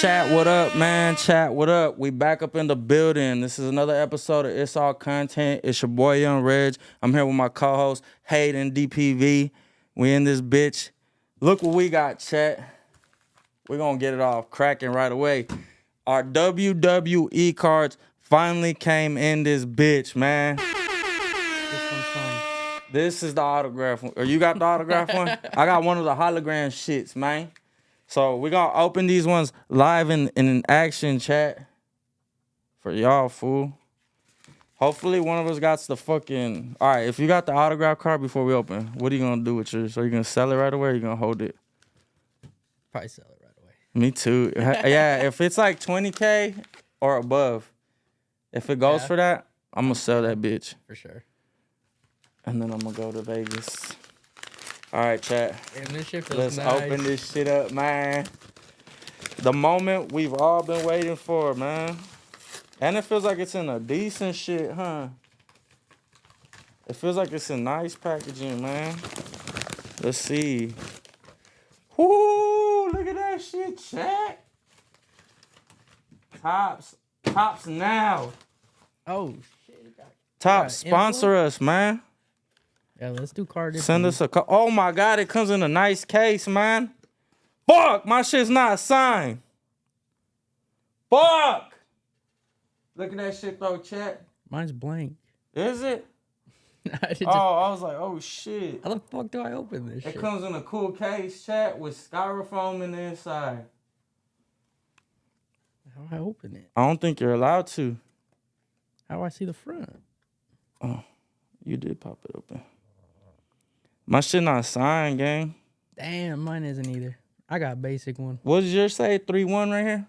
Chat, what up, man? Chat, what up? We back up in the building. This is another episode of It's All Content. It's your boy, Young Reg. I'm here with my co-host, Hayden DPV. We in this bitch. Look what we got, chat. We're going to get it off cracking right away. Our WWE cards finally came in this bitch, man. This one's fun. This is the autograph one. Or you got the autograph one? I got one of the hologram shits, man. So we're going to open these ones live in action, chat. For y'all, fool. Hopefully one of us got the fucking... All right, if you got the autograph card before we open, what are you going to do with yours? Are you going to sell it right away or are you going to hold it? Probably sell it right away. Me too. Yeah, if it's like 20K or above, if it goes for that, I'm going to sell that bitch. For sure. And then I'm going to go to Vegas. All right, chat. And this shit Let's feels nice. open this shit up, man. The moment we've all been waiting for, man. And it feels like it's in a decent shit, huh? It feels like it's in nice packaging, man. Let's see. Whoo, look at that shit, chat. Tops now. Oh, shit. Tops, sponsor us, man. Yeah, let's do card. Send us a card. Oh, my God, it comes in a nice case, man. Fuck, my shit's not signed. Fuck. Look at that shit, though, chat. Mine's blank. Is it? I was like, oh, shit. How the fuck do I open this shit? It comes in a cool case, chat, with styrofoam in the inside. How do I open it? I don't think you're allowed to. How do I see the front? Oh, you did pop it open. My shit not signed, gang. Damn, mine isn't either. I got a basic one. What did yours say? 3-1 right here?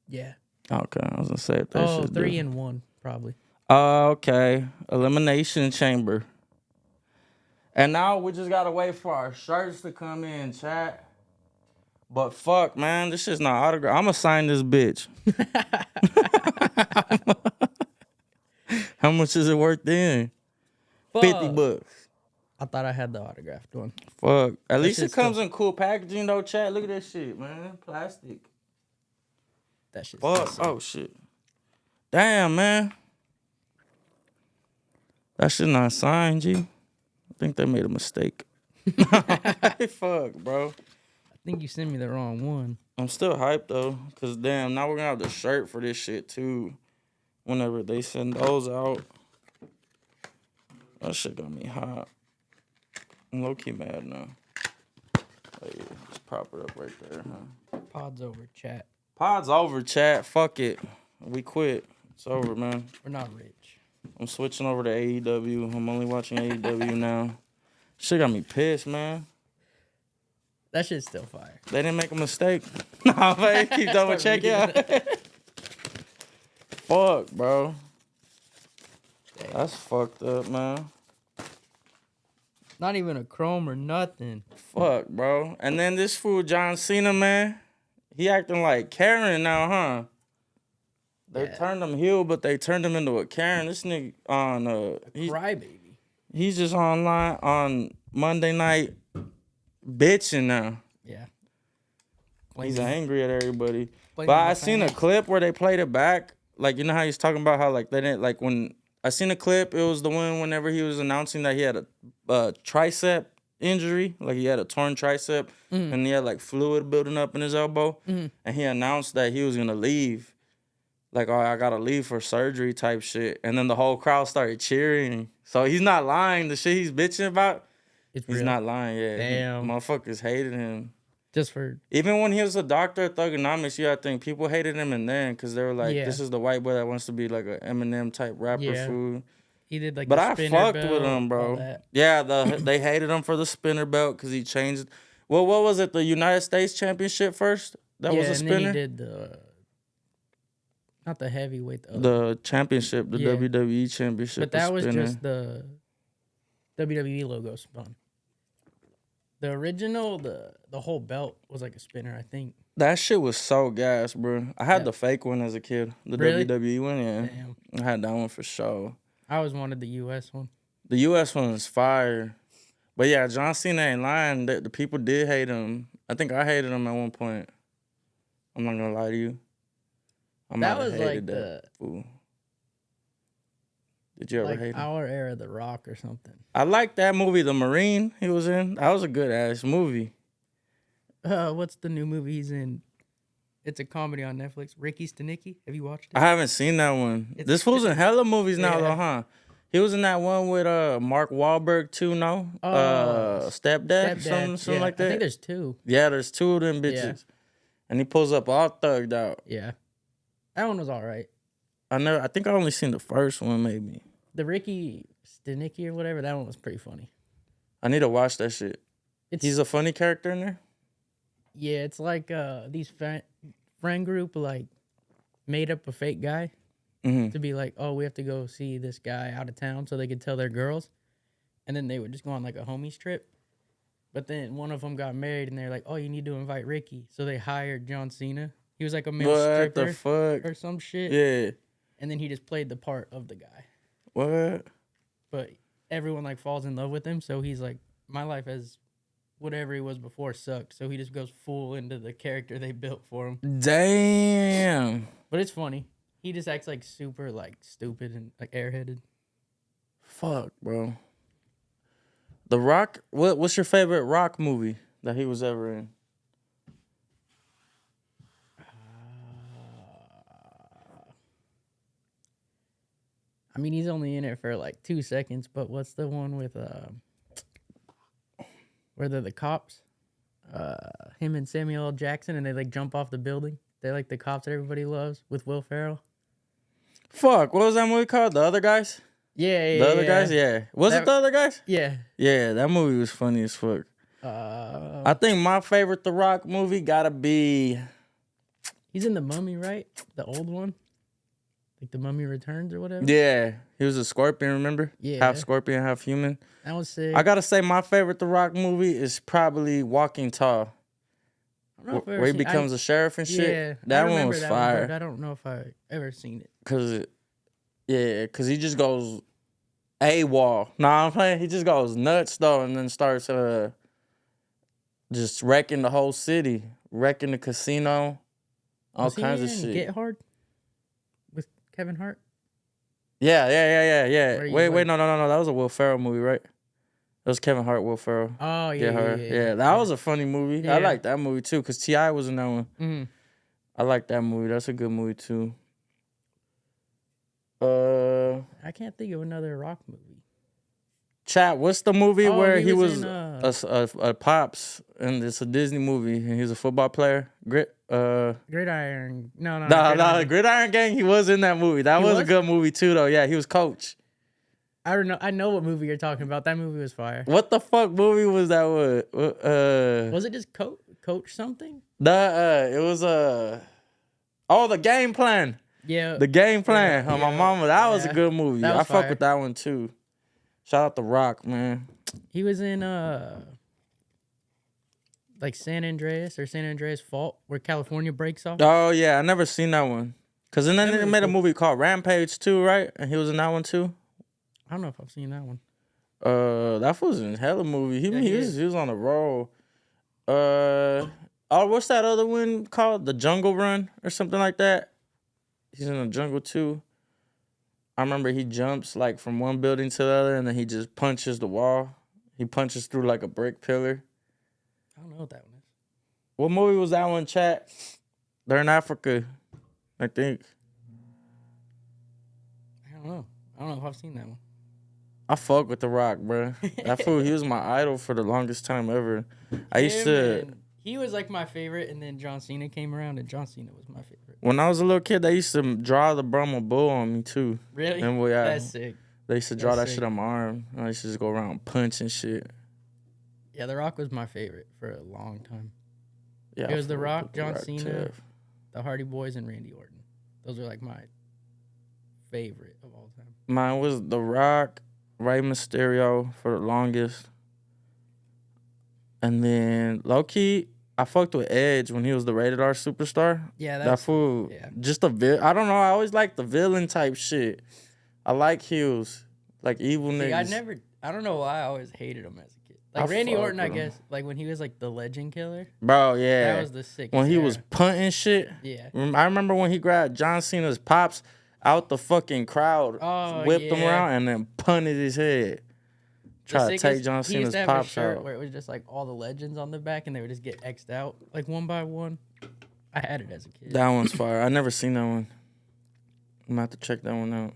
Yeah. Okay, I was gonna say if that shit 3-1, probably. Okay. Elimination chamber. And now we just gotta wait for our shirts to come in, chat. But fuck, man, this shit's not autograph. I'ma sign this bitch. How much is it worth then? Fuck. $50. I thought I had the autographed one. Fuck. At least it shit's comes in cool packaging though, chat. Look at that shit, man. Plastic. That shit's Fuck. awesome. Oh shit. Damn, man. That shit not signed, G. I think they made a mistake. Fuck, bro. I think you sent me the wrong one. I'm still hyped though, cause damn, now we're gonna have the shirt for this shit too. Whenever they send those out. That shit got me hot. I'm low-key mad now. Oh yeah, just prop it up right there, huh? Pod's over, chat. Pod's over, chat. Fuck it. We quit. It's over, man. We're not rich. I'm switching over to AEW. I'm only watching AEW now. Shit got me pissed, man. That shit's still fire. They didn't make a mistake. Nah, man. Keep double check it out. Fuck, bro. Dang. That's fucked up, man. Not even a chrome or nothing. Fuck, bro. And then this fool, John Cena, man. He acting like Karen now, huh? They turned him heel, but they turned him into a Karen. This nigga on Crybaby. he's just online on Monday night bitching now. Yeah. He's angry at everybody. Blaming But the I seen a fans. clip where they played it back. Like, you know how he's talking about how, like, they didn't, like, when I seen a clip, it was the one whenever he was announcing that he had a tricep injury. Like, he had a torn tricep, and he had, like, fluid building up in his elbow. And he announced that he was going to leave. Like, oh, I got to leave for surgery type shit. And then the whole crowd started cheering. So he's not lying. The shit he's bitching about, It's he's real. not lying. Yeah. Damn. Motherfuckers hated him. Just for... Even when he was a doctor at Thugonomics, I think people hated him and then because they were like, this is the white boy that wants to be like an Eminem type rapper food. He did like But the I spinner fucked belt, with him, all bro. that. Yeah, they hated him for the spinner belt because he changed. Well, what was it? The United States Championship first? That was a and spinner? then he did the... Not the heavyweight, The championship, the WWE Championship. But that was spinner. just the WWE logo spun. The original, the whole belt was like a spinner, I think. That shit was so gas, bro. I had the fake one as a kid. The Really? WWE one, yeah. Damn. I had that one for sure. I always wanted the US one. The US one is fire. But yeah, John Cena ain't lying. The people did hate him. I think I hated him at one point. I'm not gonna lie to you. I might That have was hated like that fool. Did you ever like hate him? our era, The Rock or something. I like that movie, The Marine. He was in. That was a good ass movie. What's the new movie he's in? It's a comedy on Netflix. Ricky Stenicki. Have you watched it? I haven't seen that one. This fool's in hella movies now, though, huh? He was in that one with Mark Wahlberg too, no? Stepdad, something like that. I think there's two. Yeah, there's two of them bitches. Yeah. And he pulls up all thugged out. Yeah. That one was all right. I think I only seen the first one, maybe. The Ricky Stenicki or whatever, that one was pretty funny. I need to watch that shit. He's a funny character in there? Yeah, it's like these friend group like made up a fake guy to be like, oh, we have to go see this guy out of town so they could tell their girls. And then they would just go on like a homies trip. But then one of them got married and they're like, oh, you need to invite Ricky. So they hired John Cena. He was like a male stripper the fuck? or some shit. Yeah. And then he just played the part of the guy. What? But everyone like falls in love with him. So he's like, my life as whatever he was before sucked. So he just goes full into the character they built for him. Damn. But it's funny. He just acts like super like stupid and like airheaded. Fuck, bro. The Rock. What's your favorite Rock movie that he was ever in? I mean, he's only in it for like 2 seconds. But what's the one with where they're the cops? Him and Samuel L. Jackson, and they like jump off the building. They're like the cops that everybody loves with Will Ferrell. Fuck, what was that movie called? The Other Guys? Yeah. The Other Guys? Yeah. Was it The Other Guys? Yeah. Yeah, that movie was funny as fuck. I think my favorite The Rock movie gotta be... He's in The Mummy, right? The old one? Like The Mummy Returns or whatever? Yeah. He was a scorpion, remember? Yeah. Half scorpion, half human. That was sick. I gotta say my favorite The Rock movie is probably Walking Tall. Where he becomes a sheriff and shit. Yeah, that one was fire. But I don't know if I ever seen it. Cause he just goes AWOL. Nah, I'm playing. He just goes nuts though, and then starts just wrecking the whole city, wrecking the casino, all kinds of shit. Get Hard with Kevin Hart. Yeah. Wait, no. That was a Will Ferrell movie, right? It was Kevin Hart, Will Ferrell. Oh, yeah. That was a funny movie. Yeah. I like that movie, too, because T.I. was in that one. Mm-hmm. I like that movie. That's a good movie, too. I can't think of another Rock movie. Chat, what's the movie where he was in, a Pops, and it's a Disney movie, and he's a football player? Gridiron. No. The Gridiron Gang, he was in that movie. That was a good movie, too, though. Yeah, he was coach. I don't know. I know what movie you're talking about. That movie was fire. What the fuck movie was that? Was it just Coach something? It was The Game Plan. Yeah. The Game Plan. Yeah, my mama. That was a good movie. I fuck with that one too. Shout out to Rock, man. He was in like San Andreas Fault, where California breaks off. Oh yeah, I never seen that one. Cause then they made a movie called Rampage too, right? And he was in that one too. I don't know if I've seen that one. That was in hella movie. He was on a roll. What's that other one called? The Jungle Run or something like that. He's in the jungle too. I remember he jumps like from one building to the other, and then he just punches the wall. He punches through like a brick pillar. I don't know what that one is. What movie was that one, chat? They're in Africa, I think. I don't know if I've seen that one. I fuck with The Rock, bro. That fool, he was my idol for the longest time ever. He was like my favorite, and then John Cena came around, and John Cena was my favorite. When I was a little kid, they used to draw the Brahma bull on me too. Really? And that's sick. They used to draw that shit on my arm. I used to just go around punching shit. Yeah, The Rock was my favorite for a long time. Yeah, it was The Rock, John Cena, the Hardy Boys, and Randy Orton. Those are like my favorite of all time. Mine was The Rock, Rey Mysterio for the longest. And then low-key, I fucked with Edge when he was the rated R superstar. Yeah, that fool. Yeah. Just I don't know. I always like the villain type shit. I like heels, like evil niggas. I don't know why I always hated him as a kid. Like Randy fuck Orton, I with him. guess, like when he was like the legend killer. Bro, yeah. That was the sickest. When he era. was punting shit. Yeah. I remember when he grabbed John Cena's pops out the fucking crowd, whipped him around, and then punted his head. Try to take John Cena's pops out. Where it was just like all the legends on the back, and they would just get X'd out like one by one. I had it as a kid. That one's fire. I never seen that one. I'm gonna have to check that one out.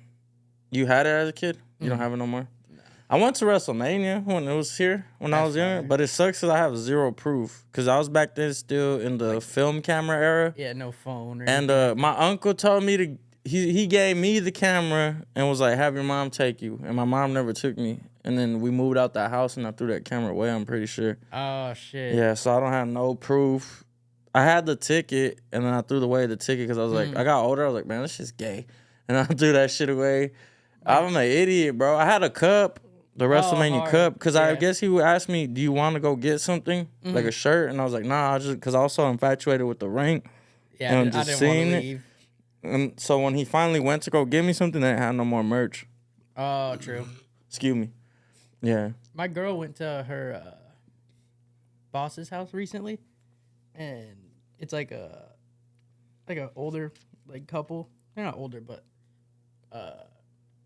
You had it as a kid? You don't have it no more? No. I went to WrestleMania when it was here, when I was young, but it sucks because I have zero proof. Because I was back then still in the film camera era. Yeah, no phone. And my uncle told me to, he gave me the camera and was like, have your mom take you. And my mom never took me. And then we moved out that house and I threw that camera away, I'm pretty sure. Oh, shit. Yeah, so I don't have no proof. I had the ticket and then I threw away the ticket because I was like, I got older. I was like, man, this shit's gay. And I threw that shit away. I'm an idiot, bro. I had a cup, the WrestleMania cup, because I guess he would ask me, do you want to go get something, like a shirt? And I was like, nah, because I was so infatuated with the ring. Yeah, and I didn't want to leave. And so when he finally went to go get me something, they didn't have no more merch. Oh, true. Excuse me. Yeah. My girl went to her boss's house recently, and it's like a older like couple. They're not older, but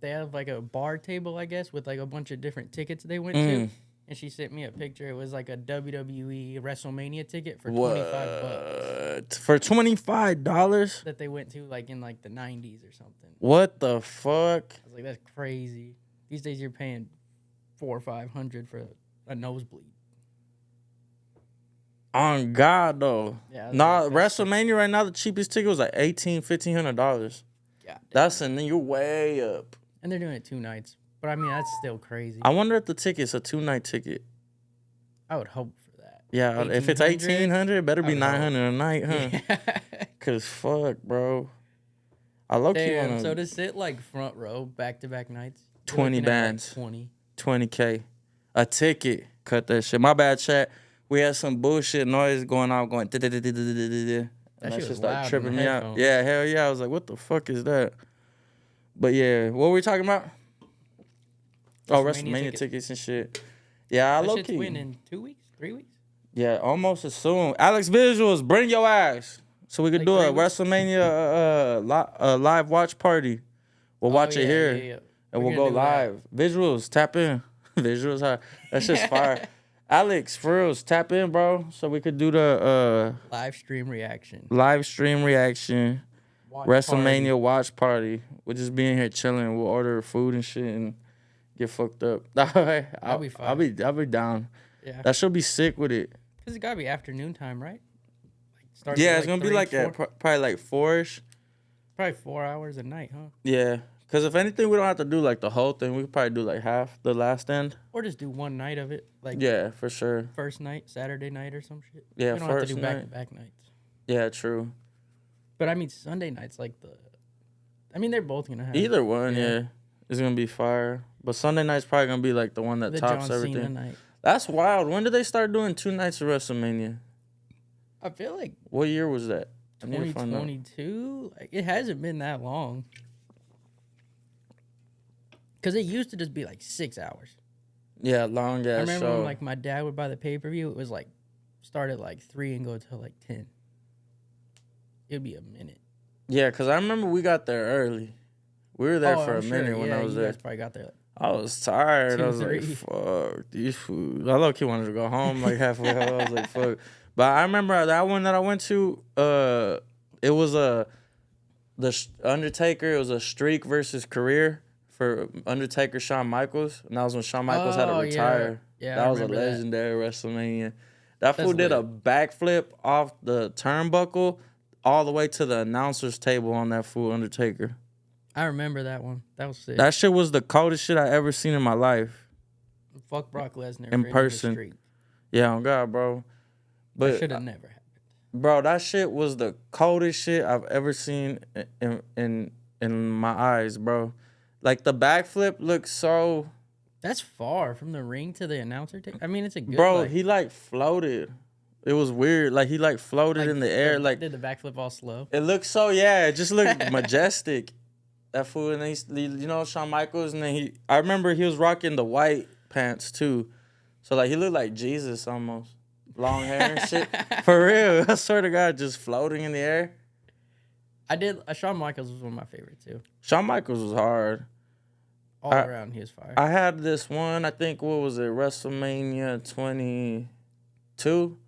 they have like a bar table, I guess, with like a bunch of different tickets they went to. And she sent me a picture. It was like a WWE WrestleMania ticket for $25. For $25? That they went to like in like the 90s or something. What the fuck? I was like, that's crazy. These days you're paying $400 or $500 for a nosebleed. On God, though. Yeah. Nah, WrestleMania right now, the cheapest ticket was like $1,500. Yeah. That's you're way up. And they're doing it 2 nights. But I mean, that's still crazy. I wonder if the ticket's a 2-night ticket. I would hope for that. Yeah, if it's $1,800, it better be $900 a night, huh? Yeah. Cause fuck, bro. I low-key wanna... So to sit like front row, back-to-back nights, 20 bands, like 20K, a ticket. Cut that shit. My bad, chat. We had some bullshit noise going on, going. And that shit started tripping me out. Yeah, hell yeah. I was like, what the fuck is that? But yeah, what were we talking about? WrestleMania tickets and shit. Yeah, I low key. Win in 2 weeks, 3 weeks. Yeah, almost as soon. Alex Visuals, bring your ass so we could do a WrestleMania live watch party. We'll watch it here, and we'll go live. Visuals, tap in. Visuals, that's just fire. Alex, for reals, tap in, bro, so we could do the live stream reaction. WrestleMania watch party. We'll just be in here chilling. We'll order food and shit and get fucked up. I'll be fine. I'll be down. Yeah. That should be sick with it. Cause it gotta be afternoon time, right? It's gonna be like probably like 4-ish. Probably 4 hours a night, huh? Yeah. Cause if anything, we don't have to do like the whole thing. We could probably do like half the last end. Or just do one night of it. Like yeah, for sure. First night, Saturday night or some shit. Yeah, we don't have to do back-to-back nights. Yeah, true. But I mean, Sunday night's like they're both gonna have either one. Yeah, it's gonna be fire. But Sunday night's probably gonna be like the one that tops John everything. Cena night. That's wild. When did they start doing 2 nights of WrestleMania? I feel like. What year was that? 2022. Like it hasn't been that long. Cause it used to just be like 6 hours. Yeah, long ass. I remember when like my dad would buy the pay-per-view. It was like start at like 3 and go till like 10. It'd be a minute. Yeah, cause I remember we got there early. We were there for a minute when I was there. You guys probably got there. I was tired. I was like, fuck, these foods. I low-key wanted to go home like halfway home. I was like, fuck. But I remember that one that I went to, it was the Undertaker. It was a streak versus career for Undertaker, Shawn Michaels. And that was when Shawn Michaels had to retire. Yeah, that was a legendary WrestleMania. That fool did a backflip off the turnbuckle all the way to the announcer's table on that fool Undertaker. I remember that one. That was sick. That shit was the coldest shit I ever seen in my life. Fuck Brock Lesnar. In person. Yeah, on God, bro. But that should have never happened. Bro, that shit was the coldest shit I've ever seen in my eyes, bro. Like, the backflip looks so... That's far from the ring to the announcer table. I mean, it's a good... Bro, he, like, floated. It was weird. Like, he, like, floated in the air. Like, did the backflip all slow? It looked so... Yeah, it just looked majestic. That fool, and then Shawn Michaels, and then I remember he was rocking the white pants, too. So like he looked like Jesus almost. Long hair and shit. For real. I swear to God, just floating in the air. Shawn Michaels was one of my favorites too. Shawn Michaels was hard. All around, he was fire. I had this one, I think, what was it, WrestleMania 22?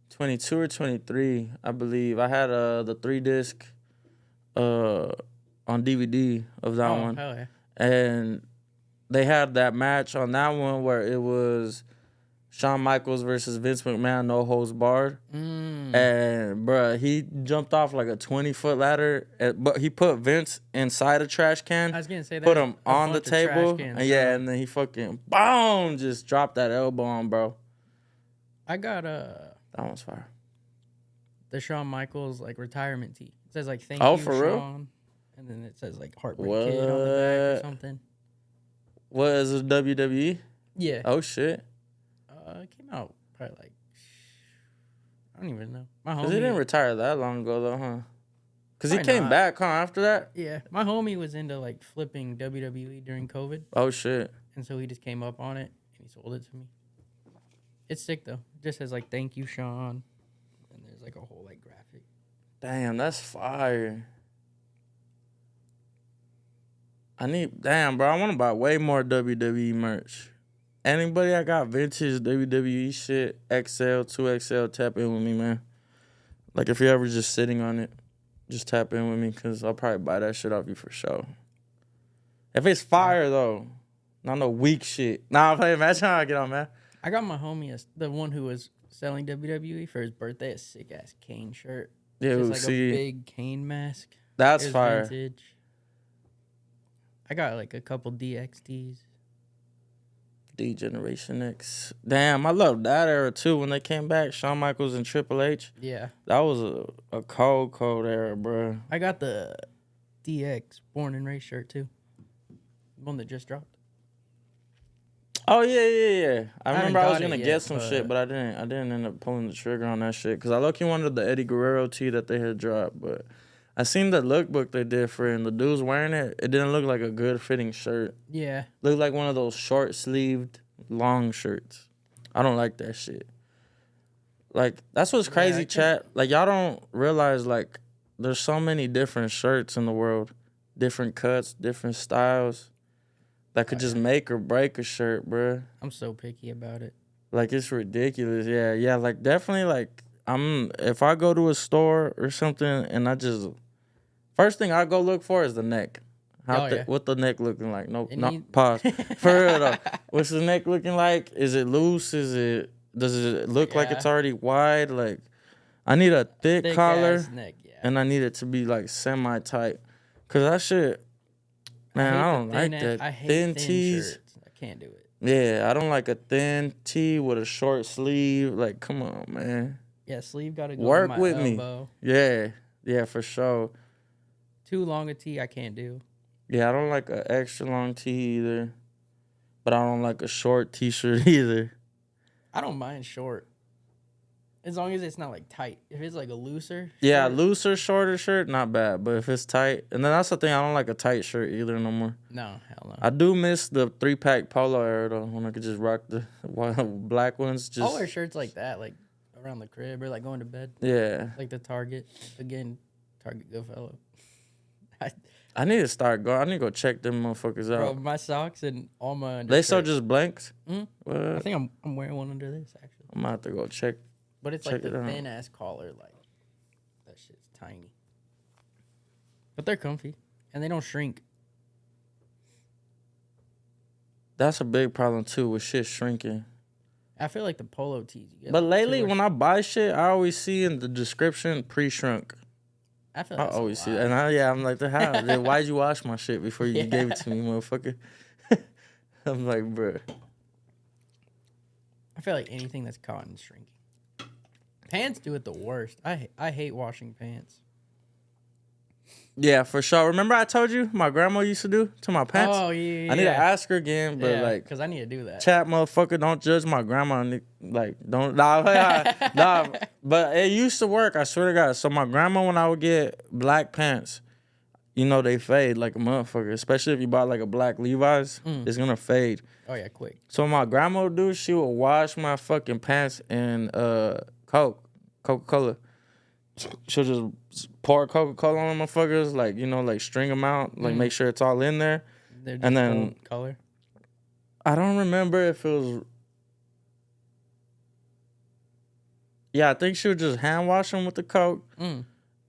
22 or 23, I believe. I had the 3-disc on DVD of that one. Hell yeah. And they had that match on that one where it was Shawn Michaels versus Vince McMahon, no holds barred. And, bruh, he jumped off like a 20-foot ladder, but he put Vince inside a trash can. I was going to say that. Put him on the table. And and then he fucking, boom, just dropped that elbow on, bro. I got that one's fire. The Shawn Michaels, like, retirement tee. It says, like, thank you, for Shawn. real? And then it says, like, Heartbreak Kid on the back or something. What is it, WWE? Yeah. Oh, shit. It came out probably like, I don't even know. My homie. Because he didn't retire that long ago, though, huh? Because he came not. back, huh, after that? Yeah. My homie was into, like, flipping WWE during COVID. Oh, shit. And so he just came up on it, and he sold it to me. It's sick, though. It just says, like, thank you, Shawn. And there's, like, a whole, like, graphic. Damn, that's fire. Damn, bro, I want to buy way more WWE merch. Anybody that got vintage WWE shit, XL, 2XL, tap in with me, man. Like, if you're ever just sitting on it, just tap in with me, because I'll probably buy that shit off you for sure. If it's fire, though, not no weak shit. Nah, I'm playing. Imagine how I get on, man. I got my homie, the one who was selling WWE for his birthday, a sick-ass Kane shirt. Yeah, Just we'll like see. a big Kane mask. That's fire. Vintage. I got, like, a couple DXTs. D-Generation X. Damn, I love that era, too, when they came back. Shawn Michaels and Triple H. Yeah. That was a cold era, bro. I got the DX Born and Raised shirt, too. The one that just dropped. Oh, yeah. I remember I was going to yet, get some shit, but I didn't end up pulling the trigger on that shit. Because I low-key wanted the Eddie Guerrero tee that they had dropped, but I seen the lookbook they did for it, and the dudes wearing it, it didn't look like a good-fitting shirt. Yeah. Looked like one of those short-sleeved, long shirts. I don't like that shit. Like, that's what's crazy, chat. Like, y'all don't realize, like, there's so many different shirts in the world. Different cuts, different styles. That could just make or break a shirt, bruh. I'm so picky about it. Like, it's ridiculous. Yeah, like, definitely, like, if I go to a store or something and I just, first thing I go look for is the neck. What the neck looking like? No, pause. For real, though. What's the neck looking like? Is it loose? Does it look like it's already wide? Like, I need a thick collar, neck, and I need it to be, like, semi-tight. Because that shit, man, I don't like that. I hate thin tees. Shirts. I can't do it. Yeah, I don't like a thin tee with a short sleeve. Like, come on, man. Yeah, sleeve got to go Work my with elbow. me. Yeah, for sure. Too long a tee, I can't do. Yeah, I don't like an extra long tee either. But I don't like a short t-shirt either. I don't mind short. As long as it's not, like, tight. If it's, like, a looser. Yeah, looser, shorter shirt, not bad. But if it's tight, and then that's the thing, I don't like a tight shirt either no more. No, hell no. I do miss the 3-pack polo era, though, when I could just rock the black ones. I'll wear shirts like that, like, around the crib or, like, going to bed. Yeah. Like the Target. Again, Target good fellow. I need to start going. I need to go check them motherfuckers out. Bro, my socks and all my They sell just blanks? Mm-hmm. I think I'm wearing one under this, actually. I'm going to have to go check. But it's like the thin-ass collar, like, that shit's tiny. But they're comfy, and they don't shrink. That's a big problem, too, with shit shrinking. I feel like the polo tees. But lately, when I buy shit, I always see in the description, pre-shrunk. I feel like I always see that. And I'm like, then why'd you wash my shit before you gave it to me, motherfucker? I'm like, bro. I feel like anything that's cotton is shrinking. Pants do it the worst. I hate washing pants. Yeah, for sure. Remember I told you my grandma used to do to my pants? Oh, yeah. I need to ask her again, but like, because I need to do that. Chat, motherfucker, don't judge my grandma. Like, don't, nah. But it used to work, I swear to God. So my grandma, when I would get black pants, you know they fade like a motherfucker. Especially if you buy like a black Levi's, it's gonna fade. Oh yeah, quick. So my grandma would do, she would wash my fucking pants in Coca-Cola. She'll just pour Coca-Cola on motherfuckers, like, you know, like string them out, like make sure it's all in there. They're just and then color. I don't remember if it was. Yeah, I think she would just hand wash them with the Coke.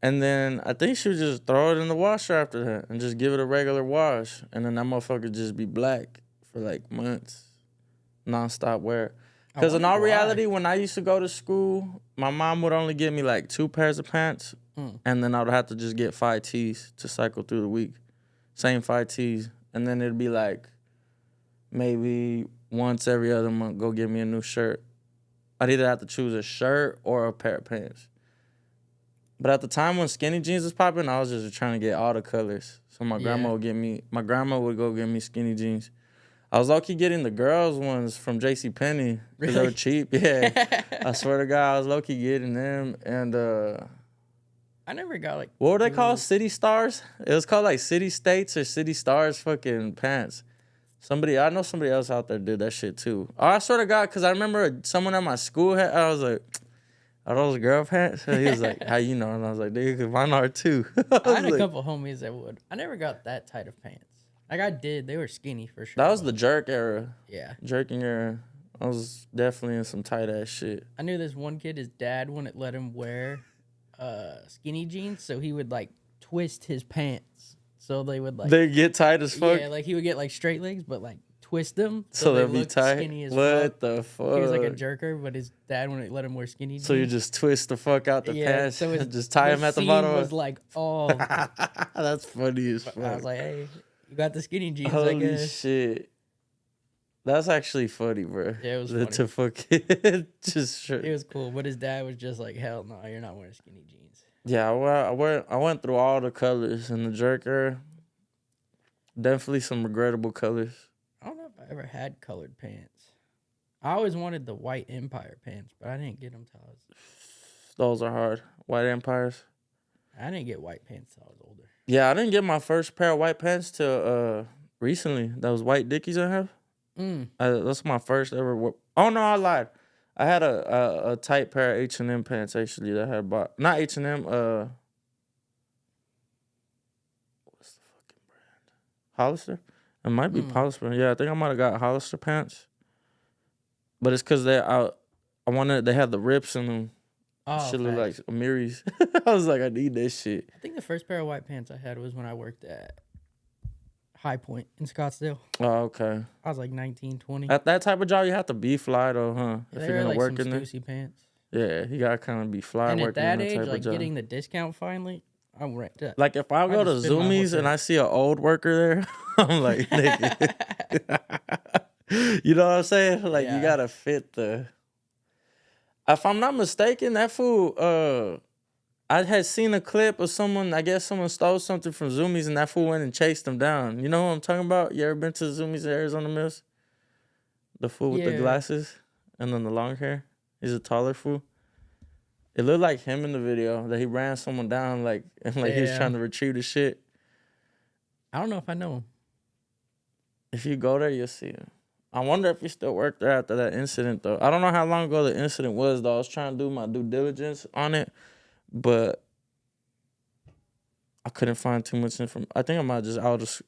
And then I think she would just throw it in the washer after that and just give it a regular wash. And then that motherfucker just be black for like months. Non-stop wear. Because in all reality, when I used to go to school, my mom would only give me like 2 pairs of pants. And then I would have to just get 5 tees to cycle through the week. Same 5 tees. And then it'd be like maybe once every other month, go get me a new shirt. I'd either have to choose a shirt or a pair of pants. But at the time when skinny jeans was popping, I was just trying to get all the colors. So my grandma would go get me skinny jeans. I was low-key getting the girls' ones from JCPenney because they were cheap. Yeah. I swear to God, I was low-key getting them. And I never got like... what were they called? City Stars? It was called like City States or City Stars fucking pants. I know somebody else out there did that shit too. Oh, I swear to God, because I remember someone at my school had, I was like, are those girl pants? And he was like, how you know? And I was like, dude, because mine are too. I had a couple homies that would. I never got that tight of pants. Like I did. They were skinny for sure. That was the jerk era. Yeah. Jerking era. I was definitely in some tight ass shit. I knew this one kid, his dad wouldn't let him wear skinny jeans, so he would like twist his pants. So they would like... they get tight as fuck? Yeah, like he would get like straight legs, but like twist them so they they'll be tight. Skinny as what the fuck? He was like a jerker, but his dad wouldn't let him wear skinny jeans. So you just twist the fuck out the pants so and just tie him at the bottom. Was like all... That's funny as fuck. I was like, hey, you got the skinny jeans, Holy I guess. shit. That's actually funny, bro. Yeah, it was funny. To fucking just sure. It was cool, but his dad was just like, hell no, you're not wearing skinny jeans. Yeah, I went through all the colors in the jerker. Definitely some regrettable colors. I don't know if I ever had colored pants. I always wanted the White Empire pants, but I didn't get them till I was... Those are hard. White Empires. I didn't get white pants till I was older. Yeah, I didn't get my first pair of white pants till recently. That was white Dickies I have. That's my first ever... Oh, no, I lied. I had a tight pair of H&M pants, actually, that I had bought. Not H&M, what's the fucking brand? Hollister? It might be Hollister. Yeah, I think I might have got Hollister pants. But it's because they had the rips in them. Oh, shit look like Amiris. I was like, I need this shit. I think the first pair of white pants I had was when I worked at High Point in Scottsdale. Oh, okay. I was like 19, 20. At that type of job, you have to be fly, though, huh? If you're going to work in there. Pants. Yeah, you got to kind of be fly and working at in that that age, type like of job. getting the discount finally, I'm right. Like, if I go to Zoomies and I see an old worker there, I'm like, nigga. You know what I'm saying? Like, you got to fit the... If I'm not mistaken, that fool... I had seen a clip of someone, I guess someone stole something from Zoomies and that fool went and chased them down. You know what I'm talking about? You ever been to Zoomies in Arizona Mills? The fool with the glasses and then the long hair. He's a taller fool. It looked like him in the video that he ran someone down he was trying to retrieve the shit. I don't know if I know him. If you go there, you'll see him. I wonder if he still worked there after that incident, though. I don't know how long ago the incident was, though. I was trying to do my due diligence on it. But I couldn't find too much information. I think I might just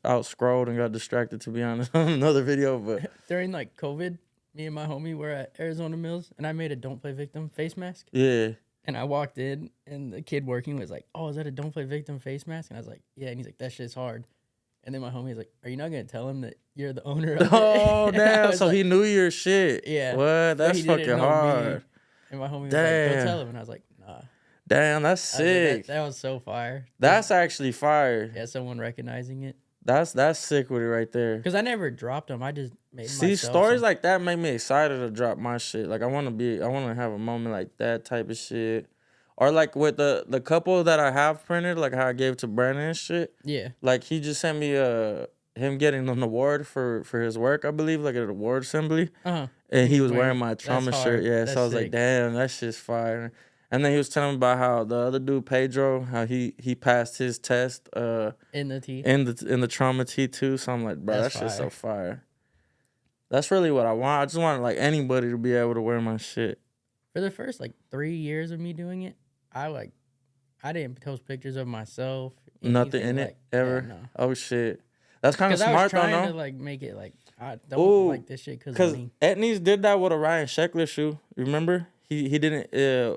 out scrolled and got distracted, to be honest, on another video. But during like COVID, me and my homie were at Arizona Mills, and I made a "Don't Play Victim" face mask. Yeah. And I walked in, and the kid working was like, "Oh, is that a Don't Play Victim face mask?" And I was like, "Yeah." And he's like, "That shit's hard." And then my homie's like, "Are you not gonna tell him that you're the owner of it?" Oh damn! So like, he knew your shit. Yeah. What? That's fucking hard. Me. And my homie was like, "Don't tell him." And I was like, "Nah." Damn, that's sick. Like, that was so fire. That's actually fire. Yeah, someone recognizing it. That's sick with it right there. Because I never dropped them. I just made myself. Stories like that make me excited to drop my shit. Like I want to have a moment like that type of shit. Or like with the couple that I have printed, like how I gave to Brandon and shit. Yeah. Like he just sent me him getting an award for his work, I believe, like at an award assembly. Uh-huh. And he was wearing my trauma shirt. Yeah, That's so I was sick. like, damn, that shit's fire. And then he was telling me about how the other dude Pedro, how he passed his test in the T. in the trauma T too. So I'm like, bro, That's that shit's so fire. fire. That's really what I want. I just want like anybody to be able to wear my shit. For the first like 3 years of me doing it, I didn't post pictures of myself. Nothing in it ever. Yeah, no. Oh shit, that's kind of Because I was smart though, trying to no? like make it like I don't like this shit because Because of me. Etnies did that with a Ryan Sheckler shoe. Remember? He didn't.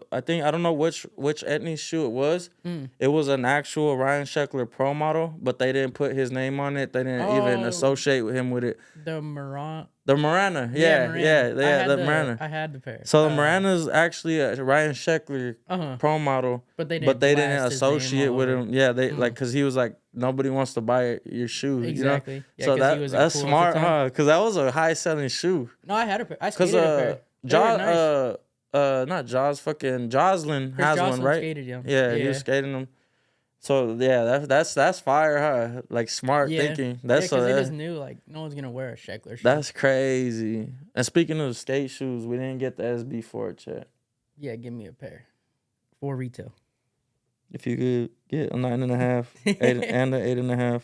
I don't know which Etnies shoe it was. It was an actual Ryan Sheckler Pro model, but they didn't put his name on it. They didn't even associate him with it. The Marana. The Marana, yeah, the Marana. I had the pair. So the Marana's actually a Ryan Sheckler Pro model, but they didn't associate with him. Yeah, they like because he was like nobody wants to buy your shoe. Exactly. You know? Yeah, so that's cool smart, huh? Because that was a high selling shoe. No, I had a pair. I skated a pair. Not Jaws, fucking Jocelyn has one, right? Skated him. Yeah, he was skating them. So yeah, that's fire, huh? Like smart thinking. That's because they just knew like no one's gonna wear a Sheckler shoe. That's crazy. And speaking of skate shoes, we didn't get the SB4 yet. Yeah, give me a pair for retail. If you could get a 9.5 and an 8.5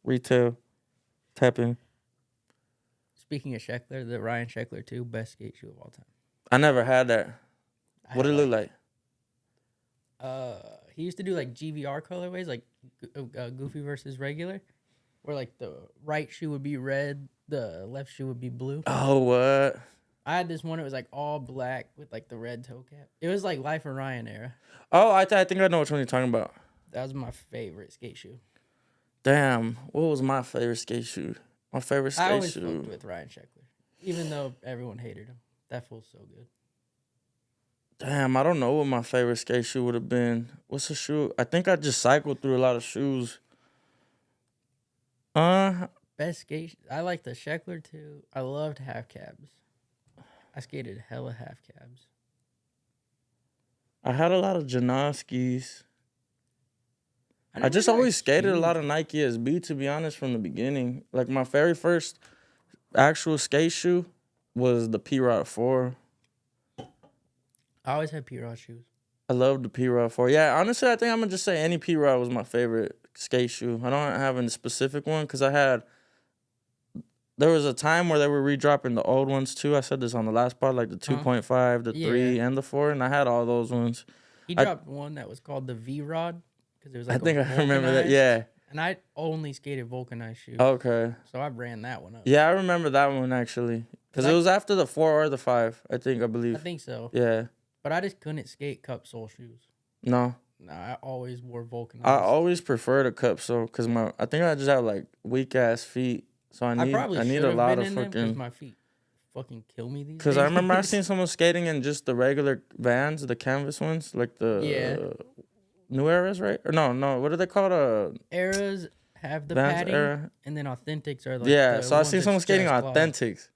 retail, tap in. Speaking of Sheckler, the Ryan Sheckler 2, best skate shoe of all time. I never had that. What did it look like? He used to do like GVR colorways, like Goofy versus regular, where like the right shoe would be red, the left shoe would be blue. Oh, what? I had this one. It was like all black with like the red toe cap. It was like Life of Ryan era. Oh, I think I know which one you're talking about. That was my favorite skate shoe. Damn, what was my favorite skate shoe? My favorite skate shoe. I always fucked with Ryan Sheckler, even though everyone hated him. That fool's so good. Damn, I don't know what my favorite skate shoe would have been. What's a shoe? I think I just cycled through a lot of shoes. Best skate. I like the Sheckler too. I loved half cabs. I skated hella half cabs. I had a lot of Janoskis. I just always skated a lot of Nike SB, to be honest, from the beginning. Like, my very first actual skate shoe was the P-Rod 4. I always had P-Rod shoes. I loved the P-Rod 4. Yeah, honestly, I think I'm going to just say any P-Rod was my favorite skate shoe. I don't have a specific one because there was a time where they were redropping the old ones, too. I said this on the last part, like the 2.5, the 3, and the 4, and I had all those ones. He dropped one that was called the V-Rod. It was like I think I remember that, yeah. And I only skated vulcanized shoes. Okay. So I ran that one up. Yeah, I remember that one, actually. Because it was after the 4 or the 5, I believe. I think so. Yeah. But I just couldn't skate cup sole shoes. No. No, I always wore vulcanized. I always preferred a cup sole because I think I just have, like, weak-ass feet. So I need a lot of fucking... because my feet fucking kill me these days. Because I remember I seen someone skating in just the regular Vans, the canvas ones, like the... New Eras, right? Or no. What are they called? Eras have the Vans padding, era. And then Authentics are like so I seen someone skating Authentics.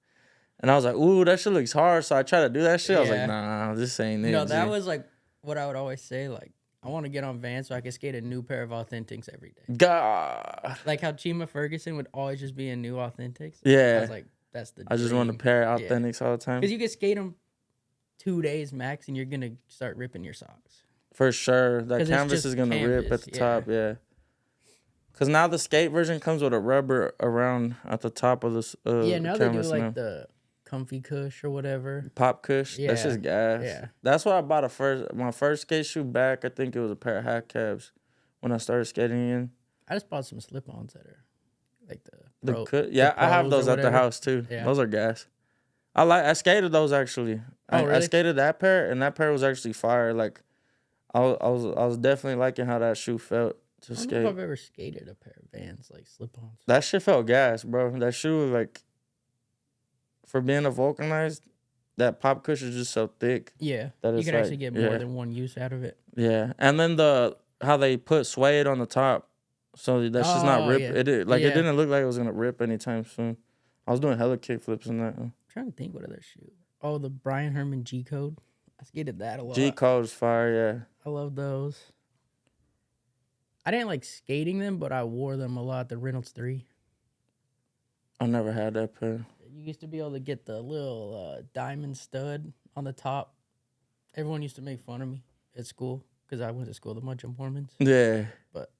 And I was like, ooh, that shit looks hard. So I tried to do that shit. I was like, nah, this ain't it. No, that was like what I would always say. Like, I want to get on Vans so I can skate a new pair of Authentics every day. God. Like how Chima Ferguson would always just be in new Authentics. Yeah. I was like, that's the dream. I just want to pair Authentics all the time. Because you can skate them 2 days max and you're going to start ripping your socks. For sure. That canvas is going to rip at the top, yeah. Because now the skate version comes with a rubber around at the top of this now they do like now. the comfy cush or whatever. Pop cush? Yeah. That's just gas. Yeah. That's what I bought my first skate shoe back. I think it was a pair of half cabs when I started skating in. I just bought some slip-ons that are like I have those at the house too. Yeah. Those are gas. I skated those actually. Really? I skated that pair, and that pair was actually fire. Like, I was definitely liking how that shoe felt to skate. I don't know if I've ever skated a pair of Vans, like slip-ons. That shit felt gas, bro. That shoe, like, for being a vulcanized, that pop cushion is just so thick. Yeah, that you can actually get more than one use out of it. Yeah, and then how they put suede on the top, so that's just not rip. Yeah. It didn't look like it was gonna rip anytime soon. I was doing hella kick flips in that. I'm trying to think what other shoe. Oh, the Brian Herman G Code. I skated that a lot. G Code's fire, yeah. I love those. I didn't like skating them, but I wore them a lot. The Reynolds 3. I never had that pair. You used to be able to get the little diamond stud on the top. Everyone used to make fun of me. at school because I went to school with a bunch of Mormons. Yeah. But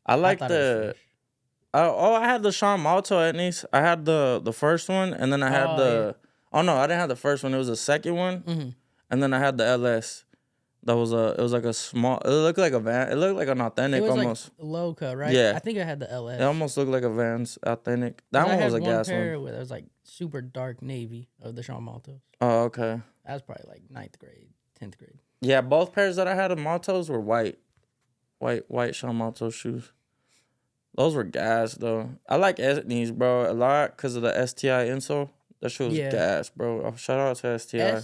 I like thought it was the. fresh. I had the Sean Malto at Nice. I had the first one, and then I had the. Yeah. Oh no, I didn't have the first one. It was the second one, and then I had the LS. That was it was like a small. It looked like a van. It looked like an authentic It was almost. like low cut, right? Yeah. I think I had the LS. It almost looked like a Vans authentic. That one was a gas one. It was like super dark navy of the Sean Maltos. Oh, okay. That was probably like 9th grade, 10th grade. Yeah, both pairs that I had of Maltos were white Sean Malto shoes. Those were gas though. I like Etnies, bro, a lot because of the STI insole. That shit was gas, bro. Oh, shout out to STI.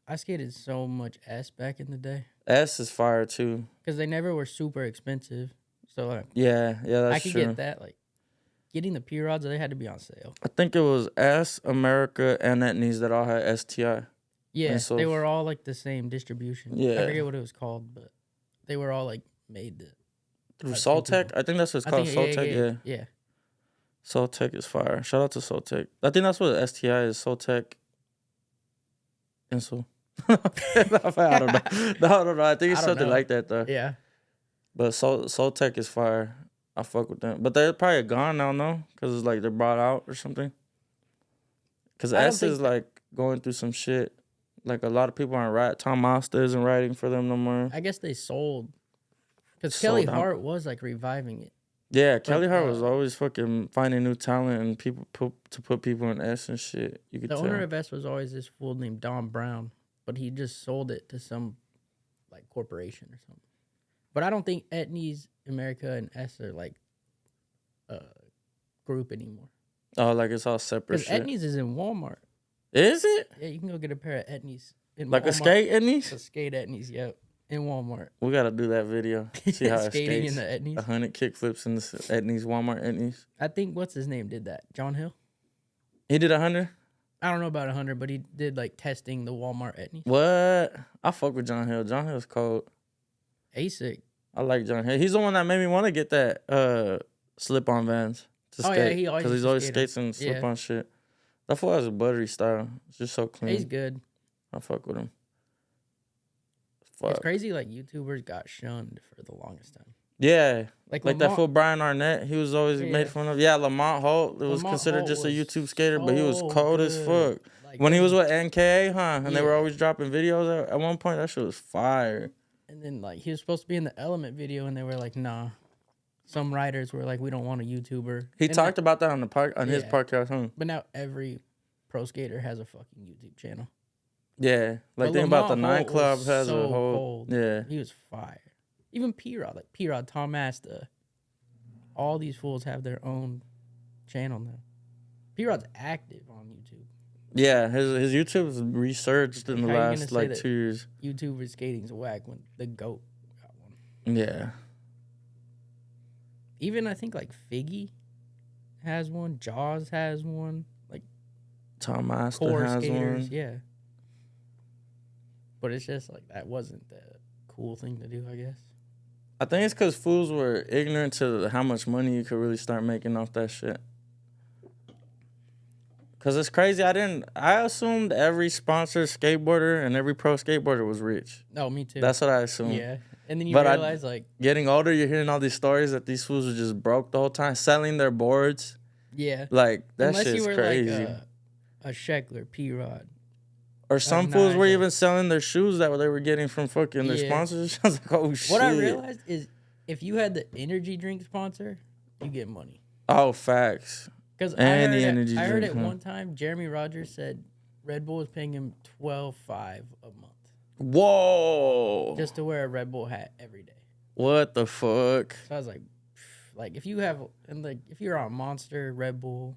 I skated so much S back in the day. S is fire too. Because they never were super expensive. So like, yeah, that's true. I could get that. Like getting the P rods, they had to be on sale. I think it was S, America, and Etnies that all had STI. Yeah, they were all like the same distribution. Yeah, I forget what it was called, but they were all like made through Soltech. I think that's what it's called. Soltech. Yeah. Soltech is fire. Shout out to Soltech. I think that's what STI is. Soltech. Insole. I don't know. I think it's something like that though. Yeah. But Soltech is fire. I fuck with them. But they're probably gone now, no? Because it's like they're brought out or something. Because S is like going through some shit. Like a lot of people aren't right. Tom Asta isn't writing for them no more. I guess they sold. Because Kelly Hart was like reviving it. Yeah, Kelly Hart was always fucking finding new talent and people to put people in S and shit. You could tell. The owner of S was always this fool named Don Brown, but he just sold it to some like corporation or something. But I don't think Etnies, America, and S are like a group anymore. Oh, like it's all separate shit. Because Etnies is in Walmart. Is it? Yeah, you can go get a pair of Etnies in like Walmart. A skate Etnies? A skate Etnies, yep. In Walmart. We gotta do that video. See how it skating skates. in the Etnies. 100 kickflips in the Etnies, Walmart Etnies. I think what's his name did that? John Hill? He did 100? I don't know about 100, but he did like testing the Walmart Etnies. What? I fuck with John Hill. John Hill's cold. ASIC. I like John Hill. He's the one that made me want to get that slip-on Vans to skate. Yeah, he always because he's always skates and slip-on shit. That fool has a buttery style. It's just so clean. He's good. I fuck with him. Fuck. It's crazy. Like YouTubers got shunned for the longest time. Yeah, like that fool Brian Arnett. He was always made fun of. Yeah, Lamont Holt. It was considered Holt just a YouTube skater, but he was cold as fuck. Like, when he was with NKA, huh? And they were always dropping videos at one point. That shit was fire. And then like he was supposed to be in the Element video, and they were like, nah. Some writers were like, we don't want a YouTuber. He talked about that on the his podcast, huh? But now every pro skater has a fucking YouTube channel. Yeah, like think about the 9 Club has a whole. Cold. Yeah, he was fire. Even P-Rod, like P-Rod, Tom Asta, all these fools have their own channel now. P-Rod's active on YouTube. Yeah, his YouTube's resurged in the last like 2 years. YouTuber skating's whack when the GOAT got one. Yeah. Even I think like Figgy has one, Jaws has one, like Tom Asta has skaters, one. Yeah. But it's just like that wasn't the cool thing to do, I guess. I think it's because fools were ignorant to how much money you could really start making off that shit. Because it's crazy. I assumed every sponsored skateboarder and every pro skateboarder was rich. Oh, me too. That's what I assumed. Yeah. And then you realize, like... Getting older, you're hearing all these stories that these fools were just broke the whole time, selling their boards. Yeah. Like, that shit's crazy. Like a Sheckler, P-Rod. Or some fools were even selling their shoes that they were getting from fucking their sponsors. I was like, oh, shit. What I realized is if you had the energy drink sponsor, you get money. Oh, facts. Because I heard it one time, Jeremy Rogers said Red Bull was paying him $12.5 a month. Whoa. Just to wear a Red Bull hat every day. What the fuck? So I was like if you have, and like if you're on Monster, Red Bull.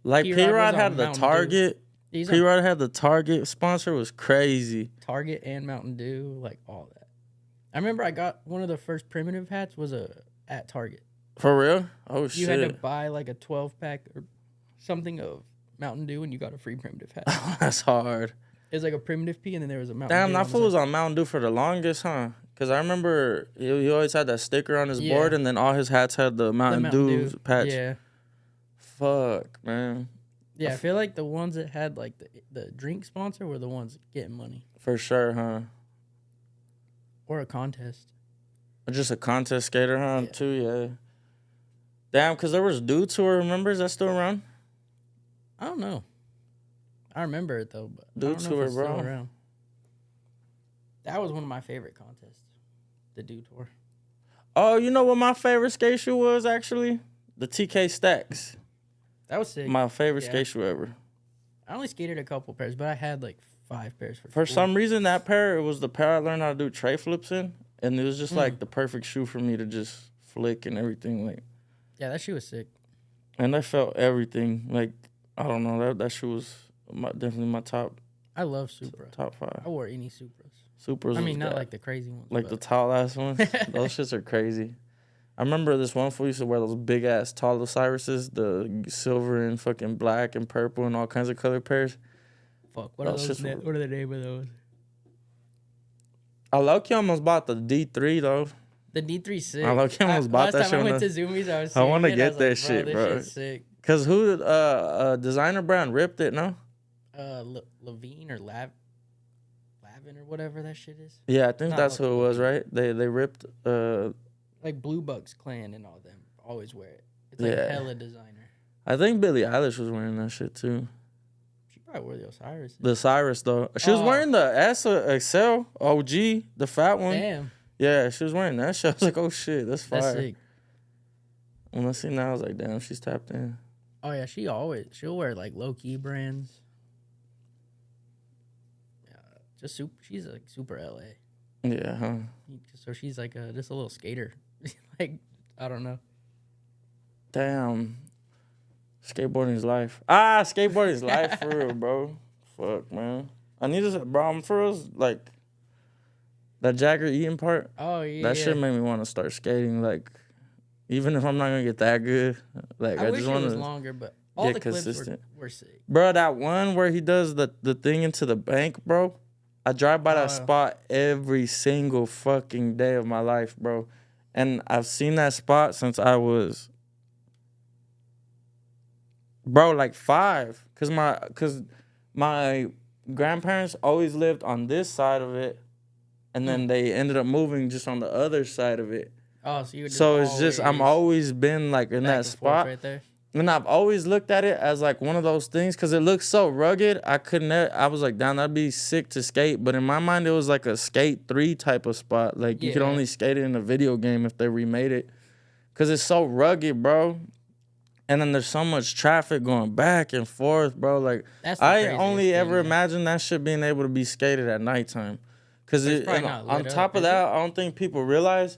Like P-Rod had the Target. P-Rod had the Target sponsor was crazy. Target and Mountain Dew, like all that. I remember I got one of the first primitive hats was at Target. For real? Oh, shit. You had to buy like a 12-pack or something of Mountain Dew and you got a free primitive hat. That's hard. It was like a primitive P and then there was a Mountain Dew. Damn, that fool was on Mountain Dew for the longest, huh? Because I remember he always had that sticker on his board and then all his hats had the Mountain Dew patch. Yeah. Fuck, man. Yeah, I feel like the ones that had like the drink sponsor were the ones getting money. For sure, huh? Or a contest. Just a contest skater, huh? Yeah. Too, yeah. Damn, because there was Dude Tour, remember? Is that still around? I don't know. I remember it though, but Dude I don't know Tour, if it's still bro. around. That was one of my favorite contests. The Dude Tour. Oh, you know what my favorite skate shoe was, actually? The TK Stacks. That was sick. My favorite skate shoe ever. I only skated a couple pairs, but I had like 5 pairs For school. some reason, that pair, it was the pair I learned how to do tray flips in. And it was just like the perfect shoe for me to just flick and everything. Like, yeah, that shoe was sick. And I felt everything. Like, I don't know. That shoe was definitely my top. I love Supra. Top 5. I wore any Supras. Supras. I mean, not like the crazy ones. Like the tall ass ones. Those shits are crazy. I remember this one fool used to wear those big ass tall Osiris's, the silver and fucking black and purple and all kinds of color pairs. Fuck, what are those? What are the name of those? I low-key almost bought the D3 though. The D3 sick. I low-key almost bought that shit. Last time I went to Zoomies, I want to get that shit, bro. This sick. Cause who designer brand ripped it? No. Levine or Lavin or whatever that shit is. Yeah, I think that's who it was, right? They ripped like Blue Bucks Clan and all them always wear it. It's like hella designer. I think Billie Eilish was wearing that shit too. She probably wore the Osiris. The Cyrus though. She was wearing the XL OG, the fat one. Damn. Yeah, she was wearing that shit. I was like, oh shit, that's fire. That's sick. When I see now, I was like, damn, she's tapped in. Oh yeah, she'll wear like low key brands. Yeah, just super. She's like super LA. Yeah, huh? So she's like just a little skater. Like, I don't know. Damn. Skateboarding's life. Skateboarding's life for real, bro. Fuck, man. I need to, bro, I'm for real, like, that Jagger eating part. Oh, yeah. That shit made me want to start skating, like, even if I'm not going to get that good. Like, I wish just it want was to longer, but all the consistent. clips were sick. Bro, that one where he does the thing into the bank, bro. I drive by that spot every single fucking day of my life, bro. And I've seen that spot since I was, bro, like 5. Cause my grandparents always lived on this side of it, and then they ended up moving just on the other side of it. Oh, so you were just I'm always been like in that spot. Right there. And I've always looked at it as like one of those things because it looks so rugged. I was like, damn, that'd be sick to skate. But in my mind, it was like a skate 3 type of spot. Like you could only skate it in a video game if they remade it. Because it's so rugged, bro. And then there's so much traffic going back and forth, bro. Like I only ever imagined that shit being able to be skated at nighttime. Because on top of that, I don't think people realize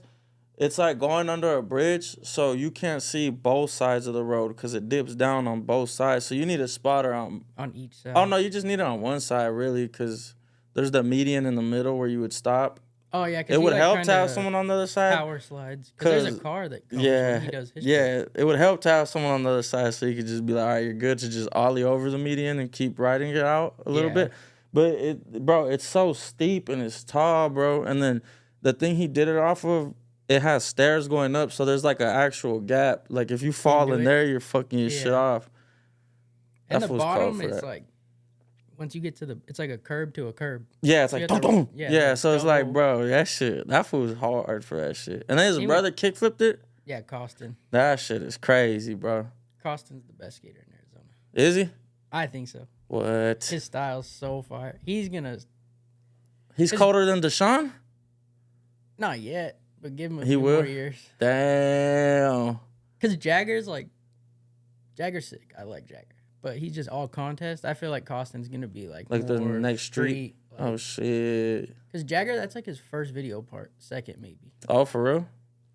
it's like going under a bridge, so you can't see both sides of the road because it dips down on both sides. So you need a spotter on each side. Oh no, you just need it on one side really, because there's the median in the middle where you would stop. Oh yeah, it would help to have someone on the other side. Power slides, because there's a car that comes when he does his it would help to have someone on the other side so you could just be like, all right, you're good to just ollie over the median and keep riding it out a little bit. But it's so steep and it's tall, bro. And then the thing he did it off of, it has stairs going up, so there's like an actual gap. Like if you fall in there, you're fucking your shit off. And the bottom is like, once you get to it's like a curb to a curb. Yeah, it's like boom, boom. Yeah, so it's like, bro, that fool's hard for that shit. And then his brother kickflipped it. Yeah, Costin. That shit is crazy, bro. Costin's the best skater in Arizona. Is he? I think so. What? His style's so fire. He's colder than Deshaun? Not yet. But give him a few more years. Damn. Because Jagger's sick. I like Jagger. But he's just all contest. I feel like Costin's going to be like the next street. Oh, shit. Because Jagger, that's like his first video part. Second, maybe. Oh, for real?